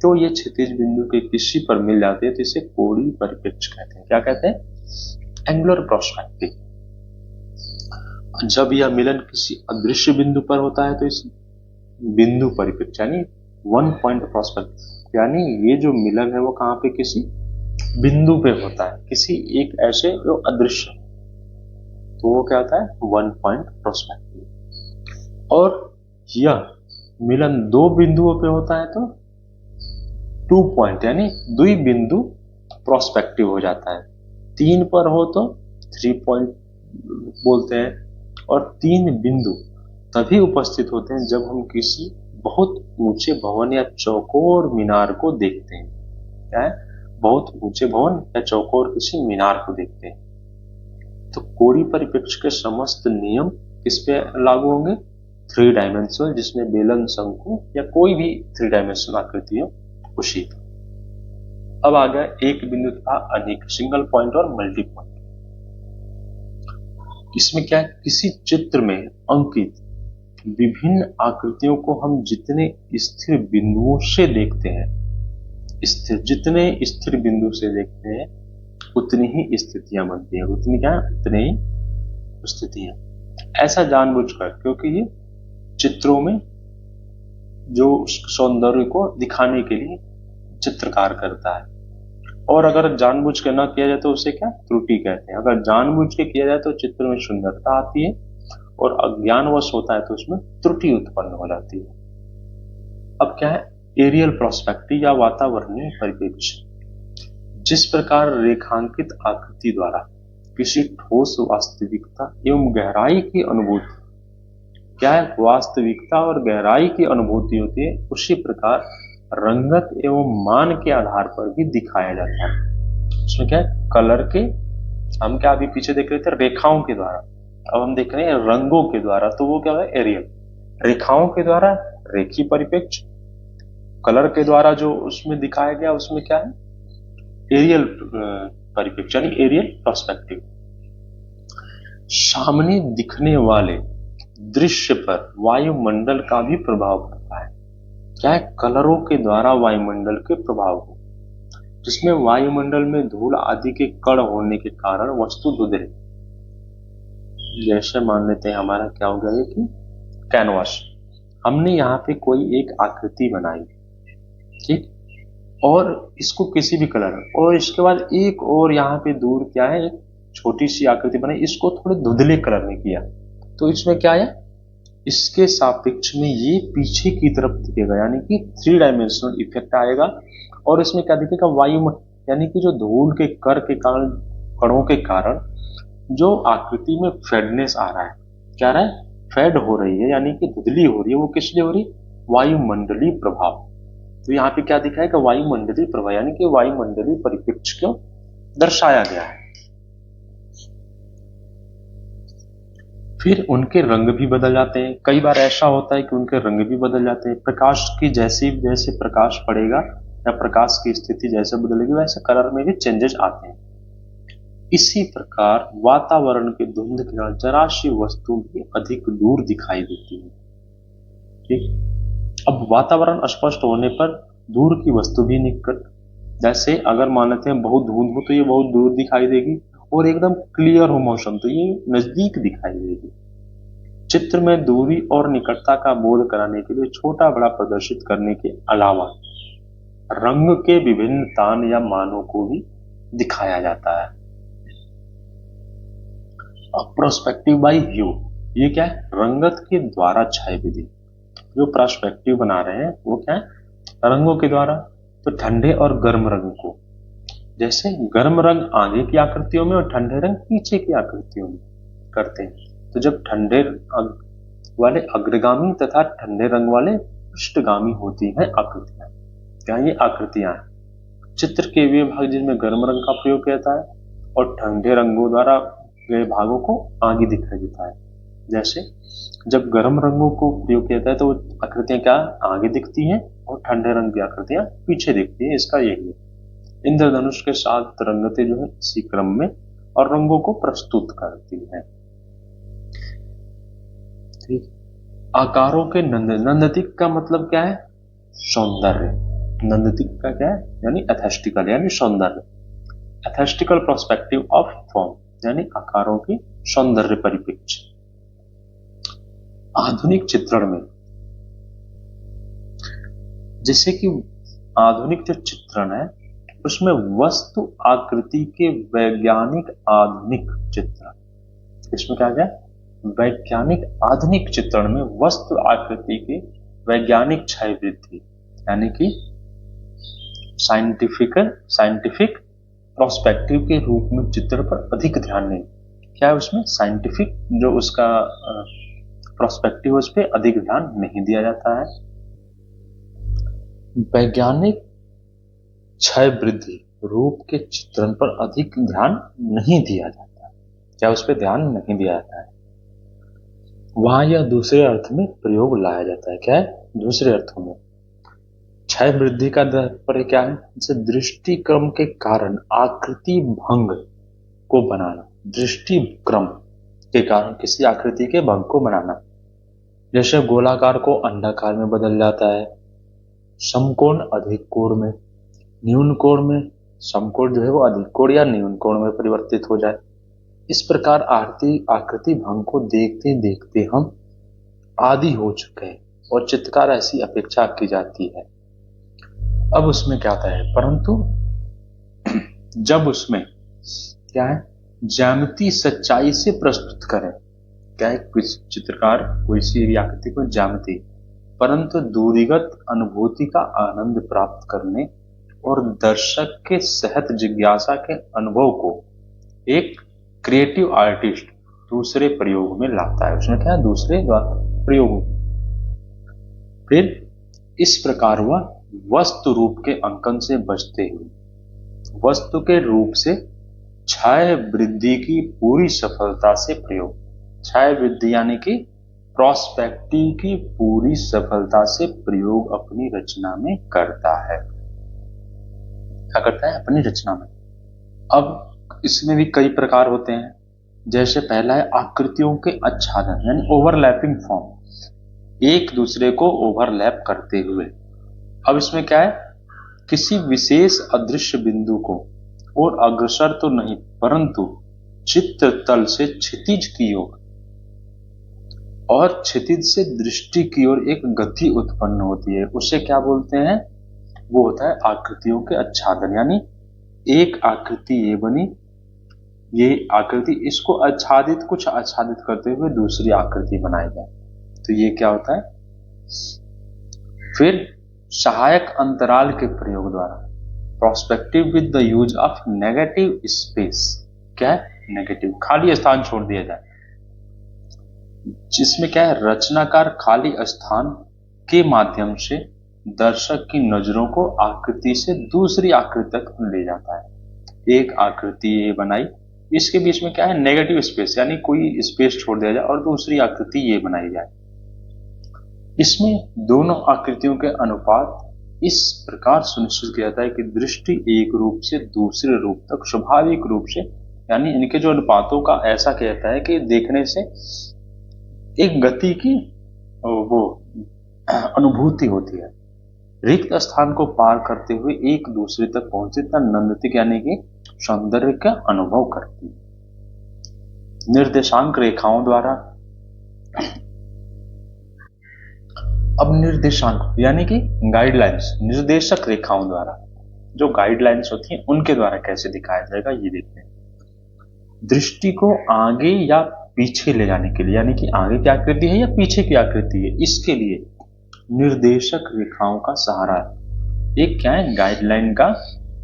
तो ये क्षितिज बिंदु के किसी पर मिल जाते हैं, तो इसे कोणीय परिप्रेक्ष्य कहते हैं। क्या कहते हैं, एंगुलर पर्सपेक्टिव। जब यह मिलन किसी अदृश्य बिंदु पर होता है तो इस बिंदु परिप्रेक्ष्य यानी वन पॉइंट पर्सपेक्टिव, यानी ये जो मिलन है वो कहाँ पे, किसी बिंदु पे होता है, किसी एक ऐसे जो अदृश्य, तो वो क्या होता है, वन पॉइंट पर्सपेक्टिव। और यह मिलन दो बिंदुओं पे होता है तो टू पॉइंट यानी द्विबिंदु प्रोस्पेक्टिव हो जाता है। 3 पर हो तो 3 पॉइंट बोलते हैं। और 3 बिंदु तभी उपस्थित होते हैं जब हम किसी बहुत ऊंचे भवन या चौकोर मीनार को देखते हैं। क्या है, बहुत ऊंचे भवन या चौकोर किसी मीनार को देखते हैं। तो कोणीय परिप्रेक्ष्य के समस्त नियम किस पे लागू होंगे, 3 डायमेंशनल, जिसमें बेलन, शंकु या कोई भी 3 डायमेंशनल आकृति हो उसी पर। अब आ गया एक बिंदु तथा अनेक, सिंगल पॉइंट और मल्टी पॉइंट। इसमें क्या है, किसी चित्र में अंकित विभिन्न आकृतियों को हम जितने स्थिर बिंदुओं से देखते हैं, जितने स्थिर बिंदु से देखते हैं उतनी ही स्थितियां बनती हैं। उतनी क्या है, उतनी ही स्थितियां। ऐसा जानबूझकर, क्योंकि ये चित्रों में जो सौंदर्य को दिखाने के लिए चित्रकार करता है। और अगर जानबूझ के ना किया जाए तो उसे क्या, त्रुटि कहते हैं। अगर जानबूझ के किया जाए तो चित्र में सुंदरता आती है, और अज्ञानवश होता है तो उसमें त्रुटि उत्पन्न हो जाती है। अब क्या है, एरियल पर्सपेक्टिव या वातावरणीय परिप्रेक्ष्य। जिस प्रकार रेखांकित आकृति द्वारा किसी ठोस वास्तविकता एवं गहराई की अनुभूति, क्या है, वास्तविकता और गहराई की अनुभूति होती है, उसी प्रकार रंगत एवं मान के आधार पर भी दिखाया जाता है। उसमें क्या है, कलर के, हम क्या अभी पीछे देख रहे थे रेखाओं के द्वारा, अब हम देख रहे हैं रंगों के द्वारा, तो वो क्या है, एरियल। रेखाओं के द्वारा रेखीय परिप्रेक्ष्य, कलर के द्वारा जो उसमें दिखाया गया उसमें क्या है, एरियल परिप्रेक्ष्य यानी एरियल पर्सपेक्टिव। सामने दिखने वाले दृश्य पर वायुमंडल का भी प्रभाव पड़ता है। क्या है, कलरों के द्वारा वायुमंडल के प्रभाव को, जिसमें वायुमंडल में धूल आदि के कण होने के कारण वस्तु धुंधली, जैसे मान लेते हैं हमारा क्या हो गया कि कैनवास, हमने यहाँ पे कोई एक आकृति बनाई, ठीक, और इसको किसी भी कलर, और इसके बाद एक और यहाँ पे दूर क्या है, एक छोटी सी आकृति बनाई, इसको थोड़े धुंधले कलर में किया, तो इसमें क्या है, इसके सापेक्ष में ये पीछे की तरफ दिखेगा, यानी कि 3 डायमेंशनल इफेक्ट आएगा। और इसमें क्या दिखेगा, वायु, यानी कि जो धूल के कणों के कारण जो आकृति में फेडनेस आ रहा है, क्या रहा है, फेड हो रही है, यानी कि धुंधली हो रही है, वो किस लिए हो रही है, वायुमंडलीय प्रभाव। तो यहाँ पे क्या दिखाएगा, वायुमंडलीय प्रभाव, यानी कि वायुमंडलीय परिप्रेक्ष्य को दर्शाया गया है। फिर उनके रंग भी बदल जाते हैं। कई बार ऐसा होता है कि उनके रंग भी बदल जाते हैं। प्रकाश की जैसे प्रकाश पड़ेगा या प्रकाश की स्थिति जैसे बदलेगी वैसे कलर में भी चेंजेस आते हैं। इसी प्रकार वातावरण के धुंध के कारण जरा सी वस्तु भी अधिक दूर दिखाई देती है। ठीक, अब वातावरण स्पष्ट होने पर दूर की वस्तु भी निकट, जैसे अगर मानते हैं बहुत धुंध हो तो ये बहुत दूर दिखाई देगी, और एकदम क्लियर हो मोशन तो ये नजदीक दिखाई देगी। चित्र में दूरी और निकटता का बोध कराने के लिए छोटा बड़ा प्रदर्शित करने के अलावा रंग के विभिन्न तान या मानों को भी दिखाया जाता है। प्रोस्पेक्टिव बाई व्यू, ये क्या है? रंगत के द्वारा छाया विधि। जो पर्सपेक्टिव बना रहे हैं वो क्या है? रंगों के द्वारा। तो ठंडे और गर्म रंग को, जैसे गर्म रंग आगे की आकृतियों में और ठंडे रंग पीछे की आकृतियों में करते हैं। तो जब ठंडे वाले अग्रगामी तथा ठंडे रंग वाले पृष्ठगामी होती हैं आकृतियां, क्या ये आकृतियां हैं? चित्र के वे भाग जिनमें गर्म रंग का प्रयोग किया जाता है और ठंडे रंगों द्वारा गए भागों को आगे दिखाई देता है। जैसे जब गर्म रंगों को प्रयोग किया जाता है तो आकृतियां क्या आगे दिखती हैं और ठंडे रंग की आकृतियां पीछे दिखती हैं। इसका यही है। इंद्रधनुष के 7 रंगतें जो है इसी क्रम में और रंगों को प्रस्तुत करती हैं। ठीक। आकारों के नंदतिक का मतलब क्या है? सौंदर्य। नंदतिक का क्या है? यानी एस्थेटिकल यानी सौंदर्य। एस्थेटिकल पर्सपेक्टिव ऑफ फॉर्म यानी आकारों की सौंदर्य परिप्रेक्ष्य। आधुनिक चित्रण में, जैसे कि आधुनिक जो चित्रण है उसमें वस्तु आकृति के वैज्ञानिक आधुनिक चित्रण, इसमें क्या है? वैज्ञानिक आधुनिक चित्रण में वस्तु आकृति के वैज्ञानिक छाया वृद्धि यानी कि साइंटिफिक प्रोस्पेक्टिव के रूप में चित्र पर अधिक ध्यान नहीं। क्या है उसमें? साइंटिफिक जो उसका प्रोस्पेक्टिव उस पर अधिक ध्यान नहीं दिया जाता है। वैज्ञानिक क्षय वृद्धि रूप के चित्रण पर अधिक ध्यान नहीं दिया जाता है। क्या उस पर ध्यान नहीं दिया जाता है? वहां यह दूसरे अर्थ में प्रयोग लाया जाता है। क्या है? दूसरे अर्थों में। क्षय वृद्धि का तात्पर्य क्या है? जैसे दृष्टि क्रम के कारण आकृति भंग को बनाना, दृष्टि क्रम के कारण किसी आकृति के भंग को बनाना। जैसे गोलाकार को अंडाकार में बदल जाता है, समकोण अधिक कोण में, न्यून कोण में समकोण जो है वो अधिक कोण या न्यून कोण में परिवर्तित हो जाए। इस प्रकार आकृति भंग को देखते देखते हम आदी हो चुके हैं और चित्रकार ऐसी अपेक्षा की जाती है। अब उसमें क्या होता है? परंतु जब उसमें क्या है? ज्यामिति सच्चाई से प्रस्तुत करें। क्या है? चित्रकार कोई सी आकृति को ज्यामिति परंतु दूरीगत अनुभूति का आनंद प्राप्त करने और दर्शक के सहज जिज्ञासा के अनुभव को एक क्रिएटिव आर्टिस्ट दूसरे प्रयोग में लाता है। उसमें क्या है? दूसरे प्रयोग। फिर इस प्रकार वह वस्तु रूप के अंकन से बचते हुए वस्तु के रूप से छाया वृद्धि की पूरी सफलता से प्रयोग, छाया वृद्धि यानी कि प्रोस्पेक्टिव की पूरी सफलता से प्रयोग अपनी रचना में करता है। क्या करता है? अपनी रचना में। अब इसमें भी कई प्रकार होते हैं। जैसे पहला है आकृतियों के आच्छादन यानी ओवरलैपिंग फॉर्म, एक दूसरे को ओवरलैप करते हुए। अब इसमें क्या है? किसी विशेष अदृश्य बिंदु को और अग्रसर तो नहीं परंतु चित्र तल से क्षितिज की ओर और क्षितिज से दृष्टि की ओर एक गति उत्पन्न होती है, उसे क्या बोलते हैं? वो होता है आकृतियों के आच्छादन। यानी एक आकृति ये बनी, ये आकृति इसको कुछ आच्छादित करते हुए दूसरी आकृति बनाई जाए, तो ये क्या होता है? फिर सहायक अंतराल के प्रयोग द्वारा prospective with the use of negative space. क्या है? नेगेटिव खाली स्थान छोड़ दिया जाए, जिसमें क्या है? रचनाकार खाली स्थान के माध्यम से दर्शक की नजरों को आकृति से दूसरी आकृति तक ले जाता है। एक आकृति ये बनाई, इसके बीच में क्या है? नेगेटिव स्पेस यानी कोई स्पेस छोड़ दिया जाए और दूसरी आकृति ये बनाई जाए। इसमें दोनों आकृतियों के अनुपात इस प्रकार सुनिश्चित किया जाता है कि दृष्टि एक रूप से दूसरे रूप तक स्वाभाविक रूप से, यानी इनके जो अनुपातों का ऐसा किया जाता है कि देखने से एक गति की वो अनुभूति होती है, रिक्त स्थान को पार करते हुए एक दूसरे तक पहुंचे तब नंदतिक यानी कि सौंदर्य का अनुभव करती है। निर्देशांक रेखाओं द्वारा। अब निर्देशांक यानी कि गाइडलाइंस, निर्देशक रेखाओं द्वारा, जो गाइडलाइंस होती हैं उनके द्वारा कैसे दिखाया जाएगा ये देखते हैं। दृष्टि को आगे या पीछे ले जाने के लिए, यानी कि आगे की आकृति है या पीछे की आकृति है, इसके लिए निर्देशक रेखाओं का सहारा है। एक क्या है, गाइडलाइन का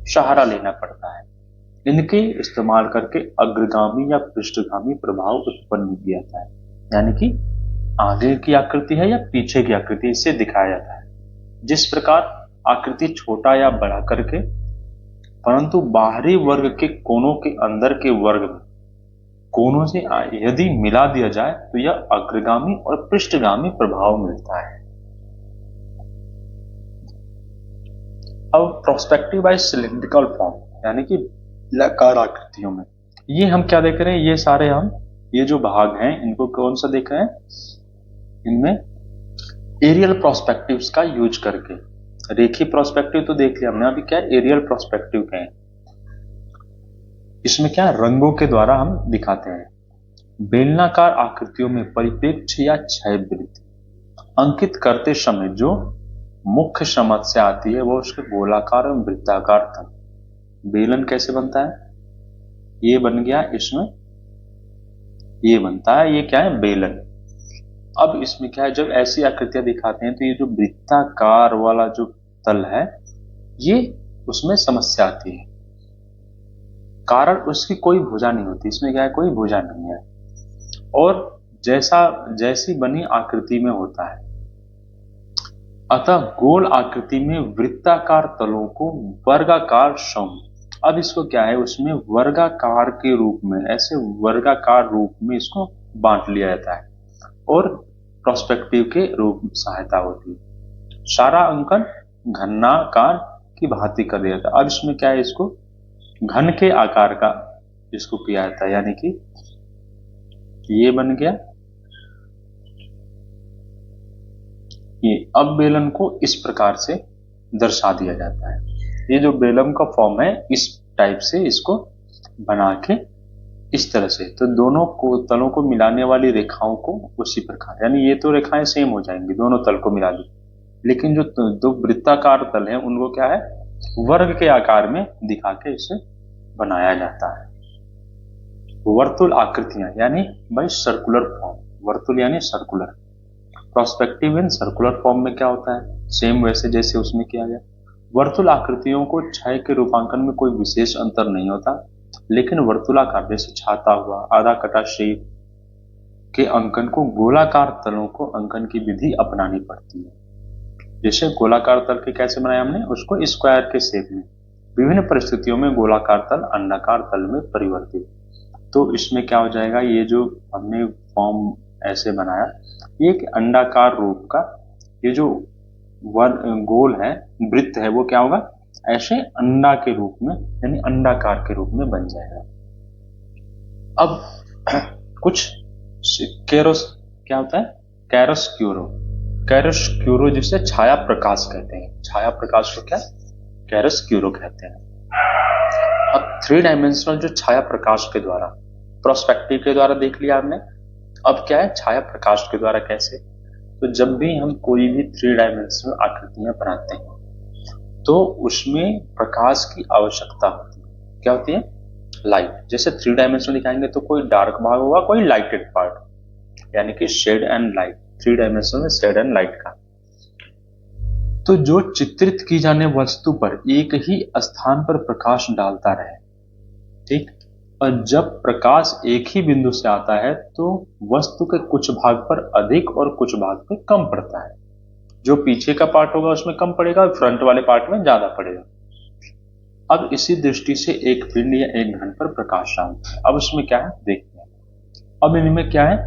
सहारा लेना पड़ता है। इनके इस्तेमाल करके अग्रगामी या पृष्ठगामी प्रभाव उत्पन्न किया जाता है, यानी कि आगे की आकृति है या पीछे की आकृति, इससे दिखाया जाता है। जिस प्रकार आकृति छोटा या बड़ा करके, परंतु बाहरी वर्ग के कोनों के अंदर के वर्ग में कोनों से यदि मिला दिया जाए तो यह अग्रगामी और पृष्ठगामी प्रभाव मिलता है। अब प्रोस्पेक्टिव बाय सिलिंड्रिकल फॉर्म, यानी कि गोलाकार आकृतियों में, ये हम क्या देख रहे हैं, ये सारे हम ये जो भाग हैं इनको कौन सा देख रहे हैं, इनमें एरियल प्रोस्पेक्टिव्स का यूज करके। रेखीय प्रोस्पेक्टिव तो देख लिया हमने, अभी क्या एरियल प्रोस्पेक्टिव क्या है, इसमें क्या रंगों के द्वारा हम दिखाते हैं। बेलनाकार आकृतियों में परिप्रेक्ष्य या छायावृत्ति अंकित करते समय जो मुख्य समझ से आती है वो उसके गोलाकार और वृत्ताकार तल। बेलन कैसे बनता है, ये बन गया, इसमें ये बनता है, ये क्या है, बेलन। अब इसमें क्या है, जब ऐसी आकृतियां दिखाते हैं तो ये जो वृत्ताकार वाला जो तल है ये उसमें समस्या आती है, कारण उसकी कोई भुजा नहीं होती, इसमें क्या है, कोई भुजा नहीं है, और जैसी बनी आकृति में होता है। अतः गोल आकृति में वृत्ताकार तलों को वर्गाकार सम, अब इसको क्या है, उसमें वर्गाकार के रूप में, ऐसे वर्गाकार रूप में इसको बांट लिया जाता है और प्रोस्पेक्टिव के रूप में सहायता होती है। सारा अंकन घनाकार की भांति कर दिया जाता है। अब इसमें क्या है, इसको घन के आकार का इसको किया जाता है, यानी कि ये बन गया ये। अब बेलन को इस प्रकार से दर्शा दिया जाता है। ये जो बेलन का फॉर्म है इस टाइप से इसको बना के इस तरह से, तो दोनों को तलों को मिलाने वाली रेखाओं को उसी प्रकार, यानी ये तो रेखाएं सेम हो जाएंगी, दोनों तल को मिला दी, लेकिन जो दो वृत्ताकार तल है उनको क्या है, वर्ग के आकार में दिखा के इसे बनाया जाता है। वर्तुल आकृतियां यानी भाई सर्कुलर फॉर्म, वर्तुल यानी circular. Prospective in circular form में क्या होता है, सेम वैसे जैसे उसमें किया गया। वर्तुल आकृतियों को छाया के रूपांकन में कोई विशेष अंतर नहीं होता, लेकिन वर्तुलाकार जैसे छाता हुआ, आधा कटा शेप के अंकन को गोलाकार तलों को अंकन की विधि अपनानी पड़ती है। जैसे गोलाकार तल के कैसे बनाया हमने, उसको स्क्वायर के शेप में, विभिन्न परिस्थितियों में गोलाकार तल अंडाकार तल में परिवर्तित। तो इसमें क्या हो जाएगा, ये जो हमने फॉर्म ऐसे बनाया, ये एक अंडाकार रूप का, ये जो गोल है, वृत्त है, वो क्या होगा, ऐसे अंडा के रूप में, यानी अंडाकार के रूप में बन जाएगा। अब कुछ कैरोस क्या होता है, कैरोस्क्यूरो, कैरोस्क्यूरो जिसे छाया प्रकाश कहते हैं, छाया प्रकाश को क्या कैरोस्क्यूरो कहते हैं। अब 3 डायमेंशनल जो छाया प्रकाश के द्वारा, प्रोस्पेक्टिव के द्वारा देख लिया आपने, अब क्या है छाया प्रकाश के द्वारा कैसे, तो जब भी हम कोई भी 3 डायमेंशनल आकृतियां बनाते हैं तो उसमें प्रकाश की आवश्यकता होती है। क्या होती है, लाइट। जैसे 3 डायमेंशनल दिखाएंगे तो कोई डार्क भाग होगा, कोई लाइटेड पार्ट, यानी कि शेड एंड लाइट, 3 डायमेंशनल में शेड एंड लाइट का। तो जो चित्रित की जाने वस्तु पर एक ही स्थान पर प्रकाश डालता रहे, ठीक, और जब प्रकाश एक ही बिंदु से आता है तो वस्तु के कुछ भाग पर अधिक और कुछ भाग पर कम पड़ता है। जो पीछे का पार्ट होगा उसमें कम पड़ेगा, फ्रंट वाले पार्ट में ज्यादा पड़ेगा। अब इसी दृष्टि से एक पिंड या एक घन पर प्रकाश डालता है। अब उसमें क्या है देखते हैं। अब इनमें क्या है,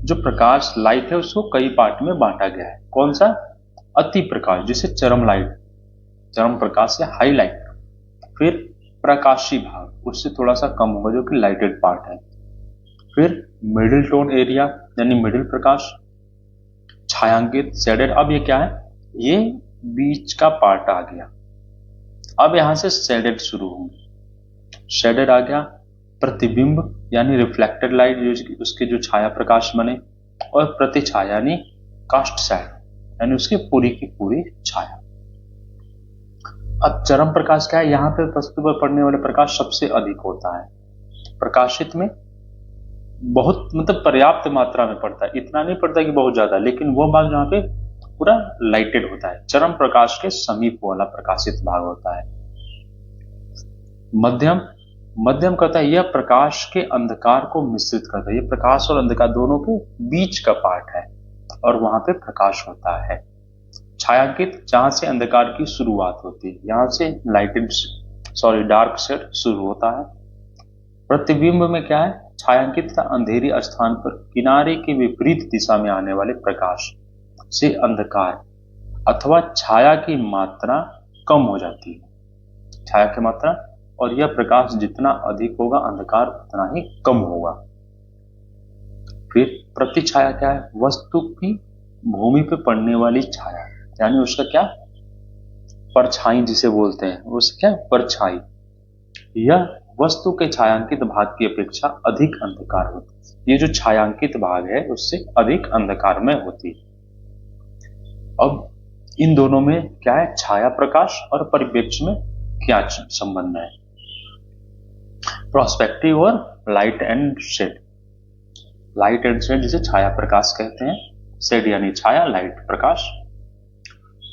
जो प्रकाश लाइट है उसको कई पार्ट में बांटा गया है। कौन सा, अति प्रकाश जिसे चरम लाइट, चरम प्रकाश या हाई लाइट, फिर प्रकाशी भाग उससे थोड़ा सा कम होगा जो कि लाइटेड पार्ट है, फिर मिडिल टोन एरिया यानी मिडिल प्रकाश, छायांकित शेडेड। अब ये क्या है, ये बीच का पार्ट आ गया। अब यहां से शेडेड शुरू होंगे, शेडेड आ गया, प्रतिबिंब यानी रिफ्लेक्टेड लाइट, उसके जो छाया प्रकाश बने, और प्रतिछाया यानी कास्ट साइड यानी उसकी पूरी की पूरी छाया। अब चरम प्रकाश क्या है? यहाँ पे वस्तु पर पड़ने वाले प्रकाश सबसे अधिक होता है। प्रकाशित में बहुत मतलब पर्याप्त मात्रा में पड़ता है, इतना नहीं पड़ता कि बहुत ज्यादा, लेकिन वो भाग जहाँ पे पूरा लाइटेड होता है, चरम प्रकाश के समीप वाला प्रकाशित भाग होता है। मध्यम, मध्यम कहता है यह प्रकाश के अंधकार को मिश्रित करता है, ये प्रकाश और अंधकार दोनों के बीच का पार्ट है और वहां पे प्रकाश होता है। छायांकित, जहां से अंधकार की शुरुआत होती है, यहां से लाइटेड डार्क शेड शुरू होता है। प्रतिबिंब में क्या है? छायांकित का अंधेरी स्थान पर किनारे के विपरीत दिशा में आने वाले प्रकाश से अंधकार अथवा छाया की मात्रा कम हो जाती है। छाया की मात्रा, और यह प्रकाश जितना अधिक होगा अंधकार उतना ही कम होगा। फिर प्रतिछाया क्या है? वस्तु की भूमि पर पड़ने वाली छाया, यानी उसका क्या? परछाई जिसे बोलते हैं, उसका क्या? परछाई। यह वस्तु के छायांकित भाग की अपेक्षा अधिक अंधकार होती है। ये जो छायांकित भाग है उससे अधिक अंधकार में होती है। अब इन दोनों में क्या है? छाया प्रकाश और परिप्रेक्ष्य में क्या संबंध है? प्रोस्पेक्टिव और light and shade. Light and shade जिसे छाया प्रकाश कहते हैं, शेड यानी छाया, लाइट प्रकाश।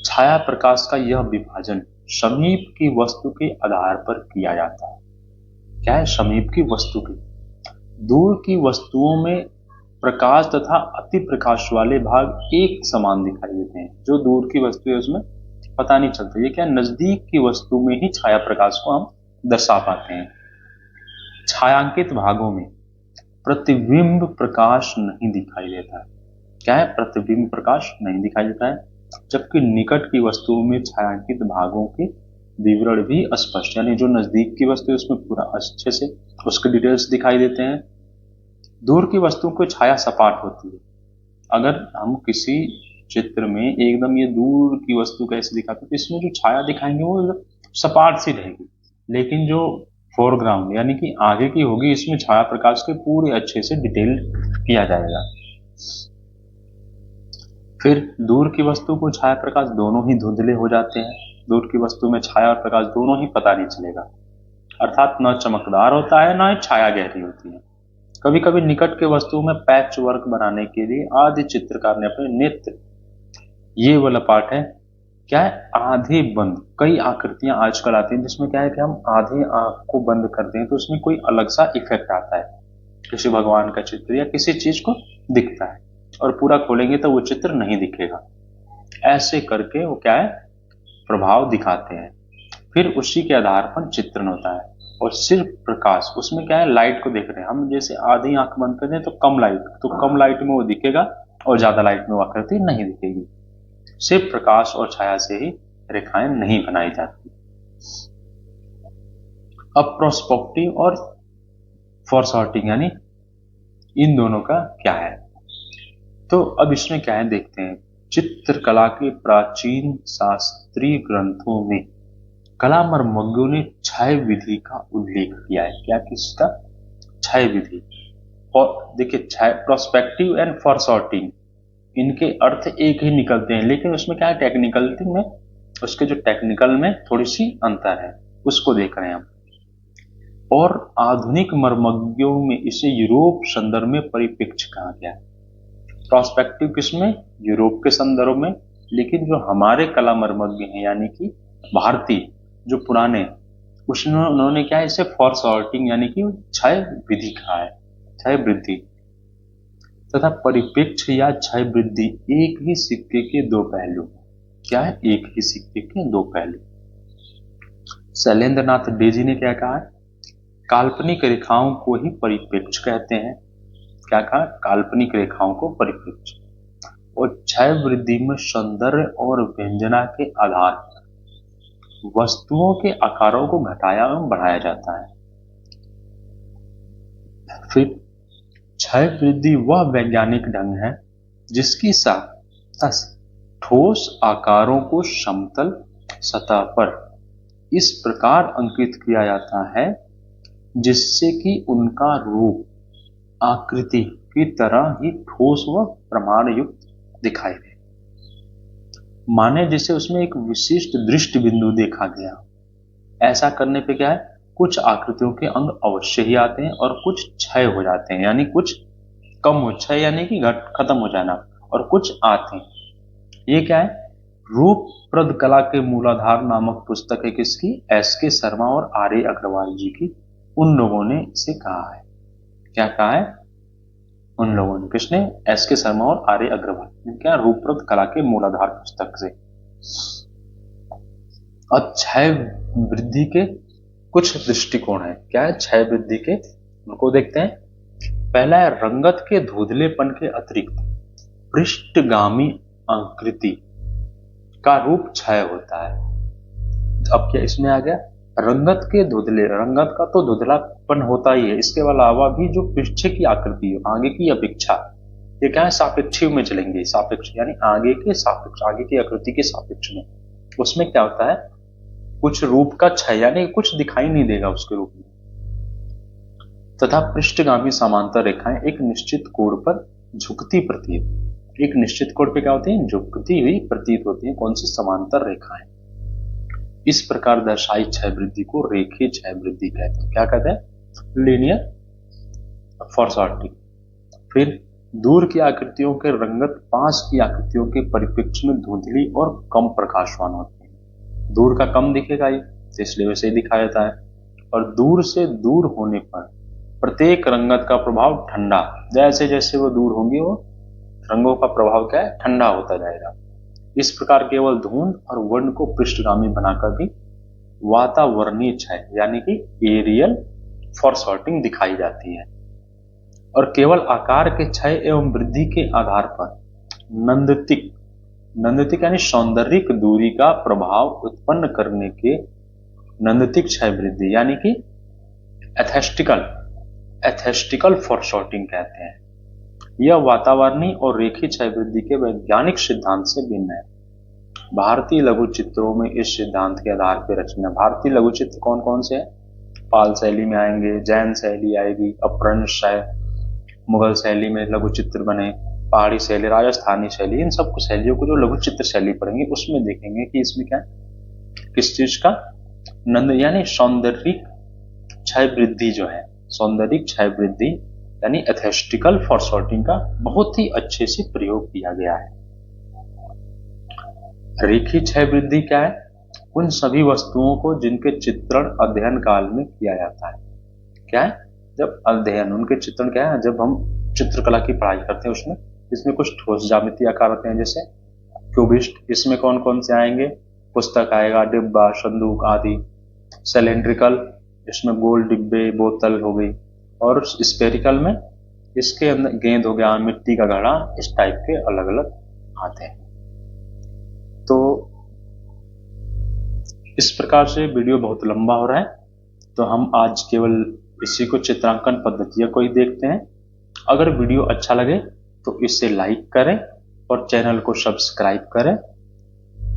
छाया प्रकाश का यह विभाजन समीप की वस्तु के आधार पर किया जाता है। क्या है? समीप की वस्तु की। दूर की वस्तुओं में प्रकाश तथा अति प्रकाश वाले भाग एक समान दिखाई देते हैं। जो दूर की वस्तु है उसमें पता नहीं चलता। ये क्या? नजदीक की वस्तु में ही छाया प्रकाश को हम दर्शा पाते हैं। छायांकित भागों में प्रतिबिंब प्रकाश नहीं दिखाई देता है। क्या है? प्रतिबिंब प्रकाश नहीं दिखाई देता है, जबकि निकट की वस्तुओं में छायांकित भागों के विवरण भी स्पष्ट, यानी जो नजदीक की वस्तु है उसमें पूरा अच्छे से उसके डिटेल्स दिखाई देते हैं। दूर की वस्तुओं को छाया सपाट होती है। अगर हम किसी चित्र में एकदम ये दूर की वस्तु कैसे दिखाते हैं तो इसमें जो छाया दिखाएंगे वो सपाट सी रहेगी, लेकिन जो फोरग्राउंड यानी कि आगे की होगी इसमें छाया प्रकाश के पूरे अच्छे से डिटेल किया जाएगा। फिर दूर की वस्तु को छाया प्रकाश दोनों ही धुंधले हो जाते हैं। दूर की वस्तु में छाया और प्रकाश दोनों ही पता नहीं चलेगा, अर्थात न चमकदार होता है न छाया गहरी होती है। कभी कभी निकट के वस्तुओं में पैच वर्क बनाने के लिए आदि चित्रकार ने अपने नेत्र, ये वाला पार्ट है क्या है? आधे बंद। कई आकृतियां आजकल आती हैं जिसमें क्या है कि हम आधे आंख को बंद करते हैं तो उसमें कोई अलग सा इफेक्ट आता है, किसी भगवान का चित्र या किसी चीज को दिखता है, और पूरा खोलेंगे तो वो चित्र नहीं दिखेगा। ऐसे करके वो क्या है? प्रभाव दिखाते हैं। फिर उसी के आधार पर चित्रण होता है। और सिर्फ प्रकाश, उसमें क्या है? लाइट को देख रहे हैं हम, जैसे आधी आंख बंद कर दें तो कम लाइट में वो दिखेगा और ज्यादा लाइट में वो आकृति नहीं दिखेगी। सिर्फ प्रकाश और छाया से ही रेखाएं नहीं बनाई जाती। अब प्रोस्पेक्टिव और फॉरशॉर्टिंग यानी इन दोनों का क्या है? तो अब इसमें क्या है देखते हैं। चित्रकला के प्राचीन शास्त्रीय ग्रंथों में कलामर्मज्ञों ने छाया विधि का उल्लेख किया है। क्या? किसका? छाया विधि। और देखिए प्रोस्पेक्टिव एंड फॉरशॉर्टिंग, इनके अर्थ एक ही निकलते हैं, लेकिन उसमें क्या है? टेक्निकलिटी में, उसके जो टेक्निकल में थोड़ी सी अंतर है, उसको देख रहे हैं हम। और आधुनिक मर्मज्ञों में इसे यूरोप संदर्भ में परिप्रेक्ष्य कहा गया है। प्रोस्पेक्टिव किसमें? यूरोप के संदर्भ में, लेकिन जो हमारे कला मर्मज्ञ हैं यानी कि भारतीय जो पुराने, उसमें उन्होंने क्या है? इसे फॉरशॉर्टिंग यानी कि क्षय विधि कहा है, क्षय वृद्धि। तथा परिप्रेक्ष्य या क्षय वृद्धि एक ही सिक्के के दो पहलू। क्या है? एक ही सिक्के के दो पहलू। शैलेंद्र नाथ डे जी ने क्या कहा है? काल्पनिक रेखाओं को ही परिप्रेक्ष्य कहते हैं। क्या कहा? काल्पनिक रेखाओं को परिप्रेक्ष्य। और क्षय वृद्धि में सौंदर्य और व्यंजना के आधार पर वस्तुओं के आकारों को घटाया एवं बढ़ाया जाता है। फिर क्षय वृद्धि वह वैज्ञानिक ढंग है जिसकी सहायता से ठोस आकारों को समतल सतह पर इस प्रकार अंकित किया जाता है जिससे कि उनका रूप आकृति की तरह ही ठोस व प्रमाण युक्त दिखाई दे। माने जिसे उसमें एक विशिष्ट दृष्टि बिंदु देखा गया। ऐसा करने पे क्या है, कुछ आकृतियों के अंग अवश्य ही आते हैं और कुछ क्षय हो जाते हैं, यानी कुछ कम हो, क्षय यानी कि घट खत्म हो जाना, और कुछ आते हैं। ये क्या है, रूपप्रद कला के मूलाधार नामक पुस्तक है किसकी, एस के शर्मा और आर ए अग्रवाल जी की। उन लोगों ने इसे कहा है, क्या कहा है, उन लोगों ने, किसने, एस के शर्मा और आर ए अग्रवाल, क्या, रूपप्रद कला के मूलाधार पुस्तक से। और क्षय वृद्धि के कुछ दृष्टिकोण है, क्या है, क्षय वृद्धि के, उनको देखते हैं। पहला है, रंगत के धुंधलेपन के अतिरिक्त पृष्ठगामी आकृति का रूप क्षय होता है। अब क्या इसमें आ गया, रंगत के धुंधले, रंगत का तो धुंधलापन होता ही है, इसके अलावा भी जो पृष्ठ की आकृति है आगे की अपेक्षा, ये क्या है, सापेक्षिक में चलेंगे, सापेक्ष यानी आगे के सापेक्ष, आगे की आकृति के सापेक्ष में, उसमें क्या होता है, कुछ रूप का क्षय यानी कुछ दिखाई नहीं देगा उसके रूप में। तथा पृष्ठगामी समांतर रेखाएं एक निश्चित कोण पर झुकती प्रतीत, एक निश्चित कोण पे क्या होती है, झुकती हुई प्रतीत होती है, कौन सी, समांतर रेखाएं। इस प्रकार दर्शाई क्षय वृद्धि को रेखीय क्षय वृद्धि कहते हैं। क्या कहते हैं, लीनियर फॉरशॉर्टिंग। फिर दूर की आकृतियों के रंगत पास की आकृतियों के परिप्रेक्ष्य में धुंधली और कम प्रकाशवान होती है। दूर का कम दिखेगा ये, इसलिए वैसे ही दिखाया जाता है। और दूर से दूर होने पर प्रत्येक रंगत का प्रभाव ठंडा, जैसे जैसे वो दूर होंगी वो रंगों का प्रभाव क्या है, ठंडा होता जाएगा। इस प्रकार केवल धुंध और वर्ण को पृष्ठगामी बनाकर भी वातावरणीय क्षय यानी कि एरियल फॉरशॉर्टिंग दिखाई जाती है। और केवल आकार के क्षय एवं वृद्धि के आधार पर नंदतिक, नंदतिक यानी सौंदर्यिक दूरी का प्रभाव उत्पन्न करने के नंदतिक क्षय वृद्धि यानी कि एस्थेटिकल फॉरशॉर्टिंग कहते हैं। यह वातावरणीय और रेखीय क्षय वृद्धि के वैज्ञानिक सिद्धांत से भिन्न है। भारतीय लघु चित्रों में इस सिद्धांत के आधार पर रचना, भारतीय लघु चित्र कौन कौन से हैं, पाल शैली में आएंगे, जैन शैली आएगी, अपभ्रंश मुगल शैली में लघु चित्र बने, पहाड़ी शैली, राजस्थानी शैली, इन सब शैलियों को जो लघु चित्र शैली पढ़ेंगे उसमें देखेंगे कि इसमें क्या है, किस चीज का नंद यानी सौंदर्यिक क्षय वृद्धि जो है, सौंदर्यिक क्षय वृद्धि यानी एस्थेटिकल फॉरशॉर्टिंग का बहुत ही अच्छे से प्रयोग किया गया है। रेखीय क्षय वृद्धि क्या है, उन सभी वस्तुओं को जिनके चित्रण अध्ययन काल में किया जाता है। क्या है, जब अध्ययन, उनके चित्रण क्या है, जब हम चित्रकला की पढ़ाई करते हैं उसमें, इसमें कुछ ठोस ज्यामितीय आकार होते हैं जैसे क्यूबिस्ट, इसमें कौन कौन से आएंगे, पुस्तक आएगा, डिब्बा, संदूक आदि। सिलेंड्रिकल, इसमें गोल डिब्बे, बोतल हो गई। और स्फेरिकल में इसके अंदर गेंद हो गया, मिट्टी का घड़ा, इस टाइप के अलग अलग आते हैं। तो इस प्रकार से वीडियो बहुत लंबा हो रहा है, तो हम आज केवल इसी को चित्रांकन पद्धतियों को ही देखते हैं। अगर वीडियो अच्छा लगे तो इसे लाइक करें और चैनल को सब्सक्राइब करें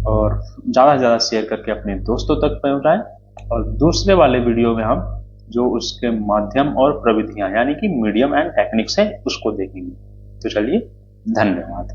और ज़्यादा से ज़्यादा शेयर करके अपने दोस्तों तक पहुंचाएं। और दूसरे वाले वीडियो में हम जो उसके माध्यम और प्रविधियां यानी कि मीडियम एंड टेक्निक्स है उसको देखेंगे। तो चलिए, धन्यवाद।